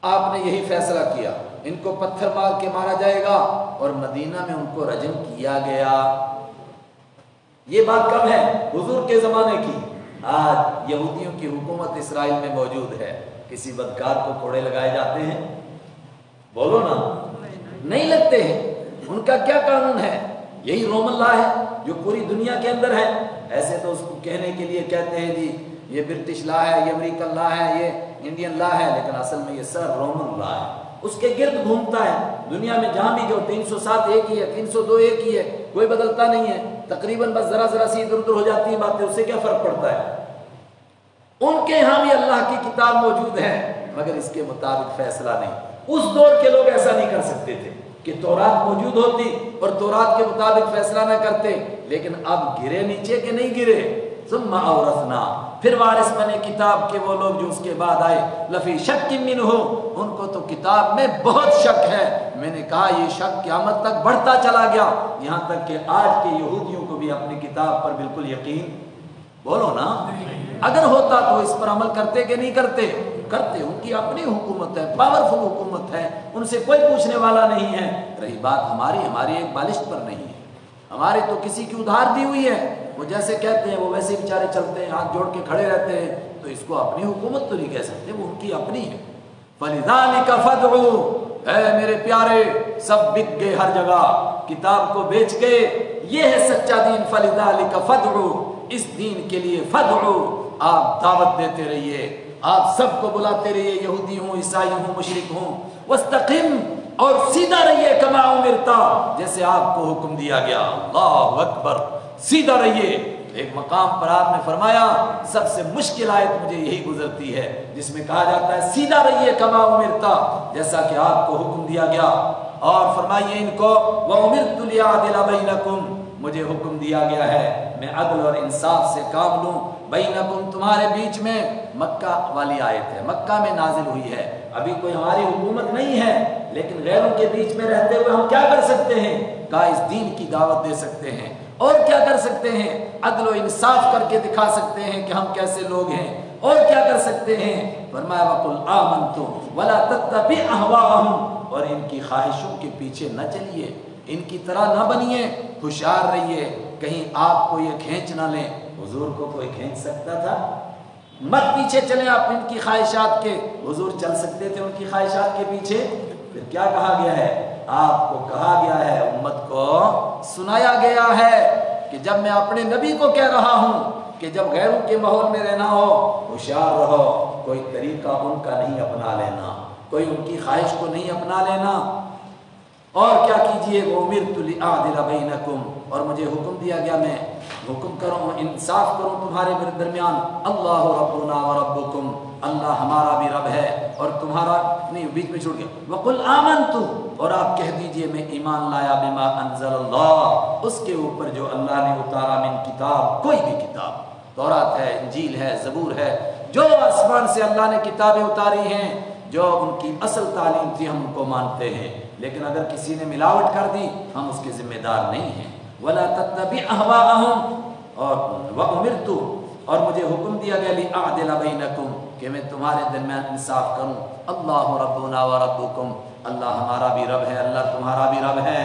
آپ نے یہی فیصلہ کیا، ان کو پتھر مار کے مارا جائے گا، اور مدینہ میں ان کو رجم کیا گیا۔ یہ بات کب ہے؟ حضور کے زمانے کی۔ آج یہودیوں کی حکومت اسرائیل میں موجود ہے، کسی بدکار کو کوڑے لگائے جاتے ہیں؟ بولو نا، نہیں لگتے ہیں۔ ان کا کیا قانون ہے؟ یہی رومن لا ہے جو پوری دنیا کے اندر ہے۔ ایسے تو اس کو کہنے کے لیے کہتے ہیں جی یہ برٹش لا ہے، یہ امریکن لا ہے، یہ انڈین لا ہے، لیکن اصل میں یہ سر رومن لا ہے۔ اس کے گرد گھومتا ہے دنیا میں، جہاں بھی جو 307 ایک ہی ہے، 302 ایک ہی ہے، کوئی بدلتا نہیں ہے، تقریباً بس ذرا ذرا سی ادھر ادھر ہو جاتی ہیں باتیں، اس سے کیا فرق پڑتا ہے؟ ان کے یہاں بھی اللہ کی کتاب موجود ہے، مگر اس کے مطابق فیصلہ نہیں۔ اس دور کے لوگ ایسا نہیں کر سکتے تھے کہ تورات موجود ہوتی اور تورات کے مطابق فیصلہ نہ کرتے، لیکن اب گرے نیچے کے نہیں گرے۔ ثم اورثنا، پھر وارث بنے کتاب کے وہ لوگ جو اس کے بعد آئے، لفی شک منہ، ان کو تو کتاب میں بہت شک ہے۔ میں نے کہا یہ شک قیامت تک بڑھتا چلا گیا، یہاں تک کہ آج کے یہودیوں کو بھی اپنی کتاب پر بالکل یقین، بولو نا، اگر ہوتا تو اس پر عمل کرتے کہ نہیں کرتے؟ کرتے۔ ان کی اپنی حکومت ہے، پاورفل حکومت ہے، ان سے کوئی پوچھنے والا نہیں ہے۔ رہی بات ہماری ایک بالشت پر نہیں ہے، ہمارے تو کسی کی ادھار دی ہوئی ہے، وہ جیسے کہتے ہیں وہ ویسے بیچارے چلتے ہیں، ہاتھ جوڑ کے کھڑے رہتے ہیں، تو اس کو اپنی حکومت تو نہیں کہہ سکتے، وہ ان کی اپنی ہے۔ فَلِذَلِكَ فَادْعُوا، اے میرے پیارے، سب بک گئے ہر جگہ، کتاب کو بیچ کے، یہ ہے سچا دین۔ فَلِذَلِكَ فَادْعُوا، اس دین کے لیے فَادْعُوا، آپ دعوت دیتے رہیے، آپ سب کو بلاتے رہیے، یہودی ہوں، عیسائی ہوں، مشرک ہوں، وَاسْتَقِمْ، اور سیدھا رہیے، کما امرتا، جیسے آپ کو حکم دیا گیا۔ اللہ اکبر، سیدھا رہیے۔ ایک مقام پر آپ نے فرمایا سب سے مشکل آیت مجھے یہی گزرتی ہے، جس میں کہا جاتا ہے سیدھا رہیے کما امرتا، جیسا کہ آپ کو حکم دیا گیا، اور فرمائیے ان کو وَأُمِرْتُ لِأَعْدِلَ بَيْنَكُمْ، مجھے حکم دیا گیا ہے میں عدل اور انصاف سے کام لوں، بینکم، تمہارے بیچ میں۔ مکہ والی آیت ہے، مکہ میں نازل ہوئی ہے، ابھی کوئی ہماری حکومت نہیں ہے، لیکن غیروں کے بیچ میں رہتے ہوئے ہم کیا کر سکتے ہیں؟ کہا اس دین کی دعوت دے سکتے ہیں، اور کیا کر سکتے ہیں؟ عدل و انصاف کر کے دکھا سکتے ہیں کہ ہم کیسے لوگ ہیں، اور کیا کر سکتے ہیں؟ فرمایا وَقُلْ آمَنْتُ وَلَا تَتَّبِعْ أَهْوَاءَهُمْ، اور ان کی خواہشوں کے پیچھے نہ چلیے، ان کی طرح نہ بنیے، ہوشیار رہیے، کہیں آپ کو یہ کھینچ نہ لیں۔ حضور کو کوئی کھینچ سکتا تھا؟ مت پیچھے چلیں آپ ان کی خواہشات کے، حضور چل سکتے تھے ان کی خواہشات کے پیچھے؟ پھر کیا کہا گیا ہے؟ آپ کو کہا گیا ہے، امت کو سنایا گیا ہے کہ جب میں اپنے نبی کو کہہ رہا ہوں کہ جب غیروں کے ماحول میں رہنا ہو ہوشیار رہو، کوئی طریقہ ان کا نہیں اپنا لینا، کوئی ان کی خواہش کو نہیں اپنا لینا، اور کیا کیجئے وَأُمِرْتُ لِأَعْدِلَ بَيْنَكُمْ، اور مجھے حکم دیا گیا میں حکم کروں، انصاف کروں تمہارے درمیان۔ اللہ ربنا وربکم، اللہ ہمارا بھی رب ہے اور تمہارا نہیں، بیچ میں چھوڑ گیا۔ وَقُلْ آمَنْتُ، اور آپ کہہ دیجئے میں ایمان لایا بما انزل اللہ، اس کے اوپر جو اللہ نے اتارا، من کتاب، کوئی بھی کتاب، تورات ہے، انجیل ہے، زبور ہے، جو آسمان سے اللہ نے کتابیں اتاری ہیں، جو ان کی اصل تعلیم تھی ہم ان کو مانتے ہیں، لیکن اگر کسی نے ملاوٹ کر دی ہم اس کے ذمہ دار نہیں ہیں۔ وَلَا تَتَّبِعْ أَهْوَاءَهُمْ، اور وَأُمِرْتُ، اور مجھے حکم دیا گیا لِأَعْدِلَ بَيْنَكُمْ، کہ میں تمہارے درمیان انصاف کروں۔ اللہ ربنا وربکم، اللہ ہمارا بھی رب ہے، اللہ تمہارا بھی رب ہے۔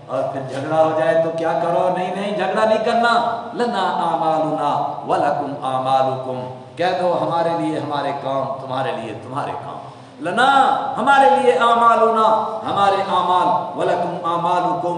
اور پھر جھگڑا ہو جائے تو کیا کرو؟ نہیں نہیں، جھگڑا نہیں کرنا۔ لنا اعمالنا ولکم اعمالکم، کہہ دو ہمارے لیے ہمارے کام، تمہارے لیے تمہارے کام۔ لنا، ہمارے لیے اعمالنا، ہمارے اعمال، ولکم اعمالکم،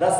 10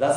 10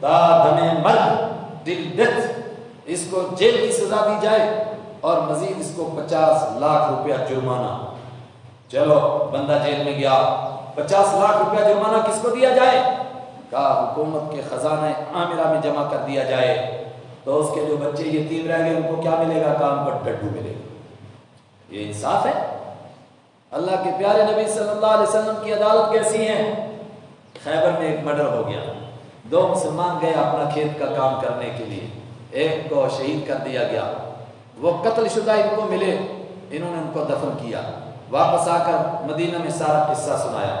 تا دم مرد ٹل ڈیتھ، اس کو جیل کی سزا دی جائے اور مزید اس کو 50 لاکھ روپیہ جرمانہ۔ چلو بندہ جیل میں گیا، 50 لاکھ روپیہ جرمانہ کس کو دیا جائے؟ کہا حکومت کے خزانہ عامرہ میں جمع کر دیا جائے۔ تو اس کے جو بچے یتیم رہ گئے ان کو کیا ملے گا؟ کام پر ڈڈو ملے گا۔ یہ انصاف ہے؟ اللہ کے پیارے نبی صلی اللہ علیہ وسلم کی عدالت کیسی ہے؟ خیبر میں ایک مرڈر ہو گیا، 2 مسلمان گئے اپنا کھیت کا کام کرنے کے لیے، ایک کو شہید کر دیا گیا، وہ قتل شدہ ان کو ملے، انہوں نے ان کو دفن کیا، واپس آ کر مدینہ میں سارا قصہ سنایا۔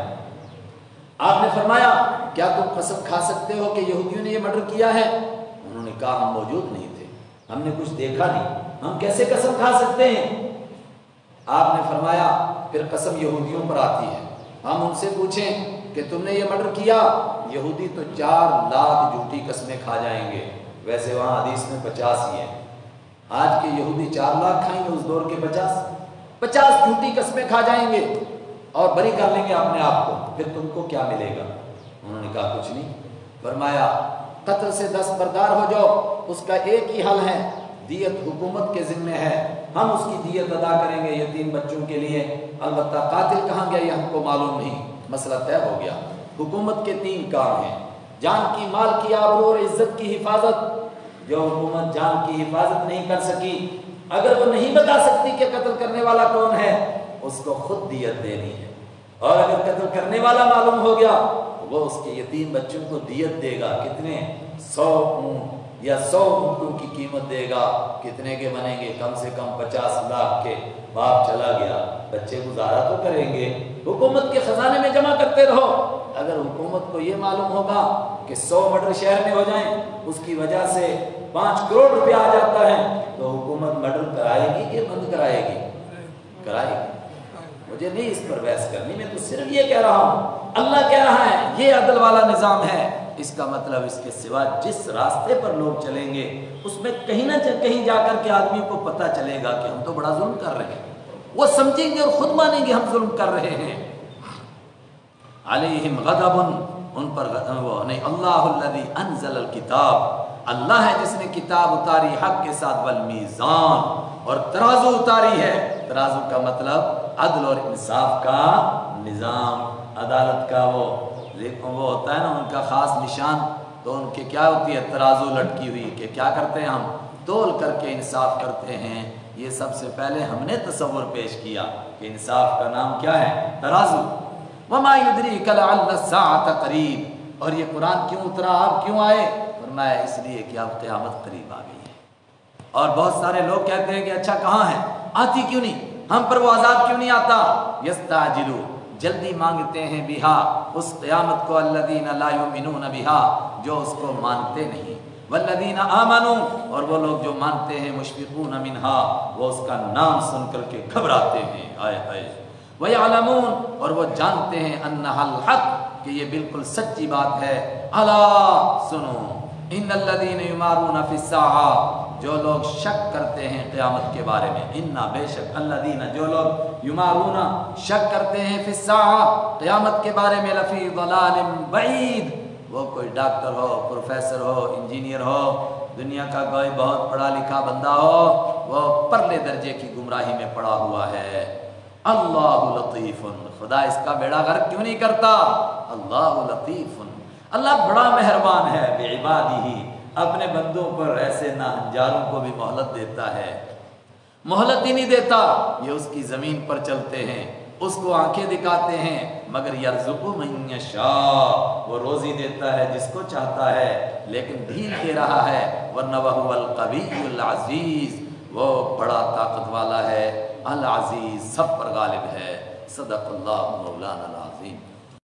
آپ نے فرمایا کیا تم قسم کھا سکتے ہو کہ یہودیوں نے یہ مرڈر کیا ہے؟ انہوں نے کہا ہم موجود نہیں تھے، ہم نے کچھ دیکھا نہیں، ہم کیسے قسم کھا سکتے ہیں؟ آپ نے فرمایا پھر قسم یہودیوں پر آتی ہے، ہم ان سے پوچھیں کہ تم نے یہ مرڈر کیا، یہودی تو 4 لاکھ جھوٹی قسمیں کھا جائیں گے، ویسے وہاں حدیث میں 50 ہی ہیں۔ آج کے یہودی 4 لاکھ کھائیں گے، اس دور کے 50 جھوٹی قسمیں کھا جائیں گے اور بری کر لیں گے اپنے آپ کو، پھر تم کو کیا ملے گا؟ انہوں نے کہا کچھ نہیں۔ فرمایا قتل سے دستبردار ہو جاؤ، اس کا ایک ہی حل ہے، دیت حکومت کے ذمہ ہے، ہم اس کی دیت ادا کریں گے یتیم بچوں کے لیے، البتہ قاتل کہاں گیا یہ ہم کو معلوم نہیں۔ مسئلہ طے ہو گیا۔ حکومت کے 3 کام ہیں، جان کی، مال کی، آبرو اور عزت کی حفاظت۔ جو حکومت جان کی حفاظت نہیں کر سکی، اگر وہ نہیں بتا سکتی کہ قتل کرنے والا کون ہے، اس کو خود دیت دینی ہے، اور اگر قتل کرنے والا معلوم ہو گیا وہ اس کے یتیم بچوں کو دیت دے گا۔ کتنے؟ 100 اونٹ یا 100 اونٹوں کی قیمت دے گا۔ کتنے کے بنیں گے؟ کم سے کم 50 لاکھ کے۔ باپ چلا گیا، بچے گزارا تو کریں گے، حکومت کے خزانے میں جمع کرتے رہو۔ اگر حکومت کو یہ معلوم ہوگا کہ 100 مرڈر شہر میں ہو جائیں، اس کی وجہ سے 5 کروڑ روپیہ آ جاتا ہے، تو حکومت مرڈر کرائے گی کہ بند کرائے گی؟ کرائے گی۔ مجھے نہیں اس پر بحث کرنی، میں تو صرف یہ کہہ رہا ہوں، اللہ کہہ رہا ہے یہ عدل والا نظام ہے۔ اس کا مطلب اس کے سوا جس راستے پر لوگ چلیں گے اس میں کہیں نہ کہیں جا کر کے آدمی کو پتہ چلے گا کہ ہم تو بڑا ظلم کر رہے ہیں، وہ سمجھیں گے اور خود مانیں گے ہم ظلم کر رہے ہیں۔ علیہم غضب، ان پر وہ نہیں، اللہ الذی انزل الکتاب، اللہ ہے جس نے کتاب اتاری حق کے ساتھ، والمیزان، اور ترازو اتاری ہے۔ ترازو کا مطلب عدل اور انصاف کا نظام، عدالت کا وہ ہوتا ہے نا ان کا خاص نشان، تو ان کے کیا ہوتی ہے؟ ترازو لٹکی ہوئی، کہ کیا کرتے ہیں ہم؟ تول کر کے انصاف کرتے ہیں۔ یہ سب سے پہلے ہم نے تصور پیش کیا کہ انصاف کا نام کیا ہے؟ ترازو۔ وما یدریک لعل الساعۃ قریب، اور یہ قرآن کیوں اترا، آپ کیوں آئے؟ فرمایا اس لیے کہ اب قیامت قریب آ گئی ہے۔ اور بہت سارے لوگ کہتے ہیں کہ اچھا کہاں ہے، آتی کیوں نہیں، ہم پر وہ عذاب کیوں نہیں آتا؟ یستعجلوا، جلدی مانگتے ہیں، بہا، اس قیامت کو، الذین لا یؤمنون بہا، جو اس کو مانتے نہیں، والذین آمنوا، اور وہ لوگ جو مانتے ہیں، مشفقون منہا، وہ اس کا نام سن کر کے گھبراتے ہیں، آئے آئے، وَيَعْلَمُونَ، اور وہ جانتے ہیں، أَنَّهَا الْحَقُّ، کہ یہ بالکل سچی بات ہے، الا سنو، ان الذین یمارون فی الساعۃ، جو لوگ شک کرتے ہیں قیامت کے بارے میں، انا بے شک، الذین جو لوگ، یمارون شک کرتے ہیں، فی الساعۃ قیامت کے بارے میں، لفی ضلال بعید، وہ کوئی ڈاکٹر ہو، پروفیسر ہو، انجینئر ہو، دنیا کا کوئی بہت پڑھا لکھا بندہ ہو، وہ پرلے درجے کی گمراہی میں پڑا ہوا ہے۔ اللہ لطیف، خدا اس کا بیڑا غرق کیوں نہیں کرتا؟ اللہ لطیف، اللہ بڑا مہربان ہے، بعبادہ، اپنے بندوں پر ایسے ناہنجاروں کو بھی مہلت دیتا ہے۔ مہلت ہی نہیں دیتا، یہ اس کی زمین پر چلتے ہیں، اس کو آنکھیں دکھاتے ہیں، مگر یرزق من یشاء، وہ روزی دیتا ہے جس کو چاہتا ہے، لیکن ڈھیل دے رہا ہے، ورنہ وہ القوی العزیز، وہ بڑا طاقت والا ہے، العزیز، سب پر غالب ہے۔ صدق اللہ مولانا العظیم۔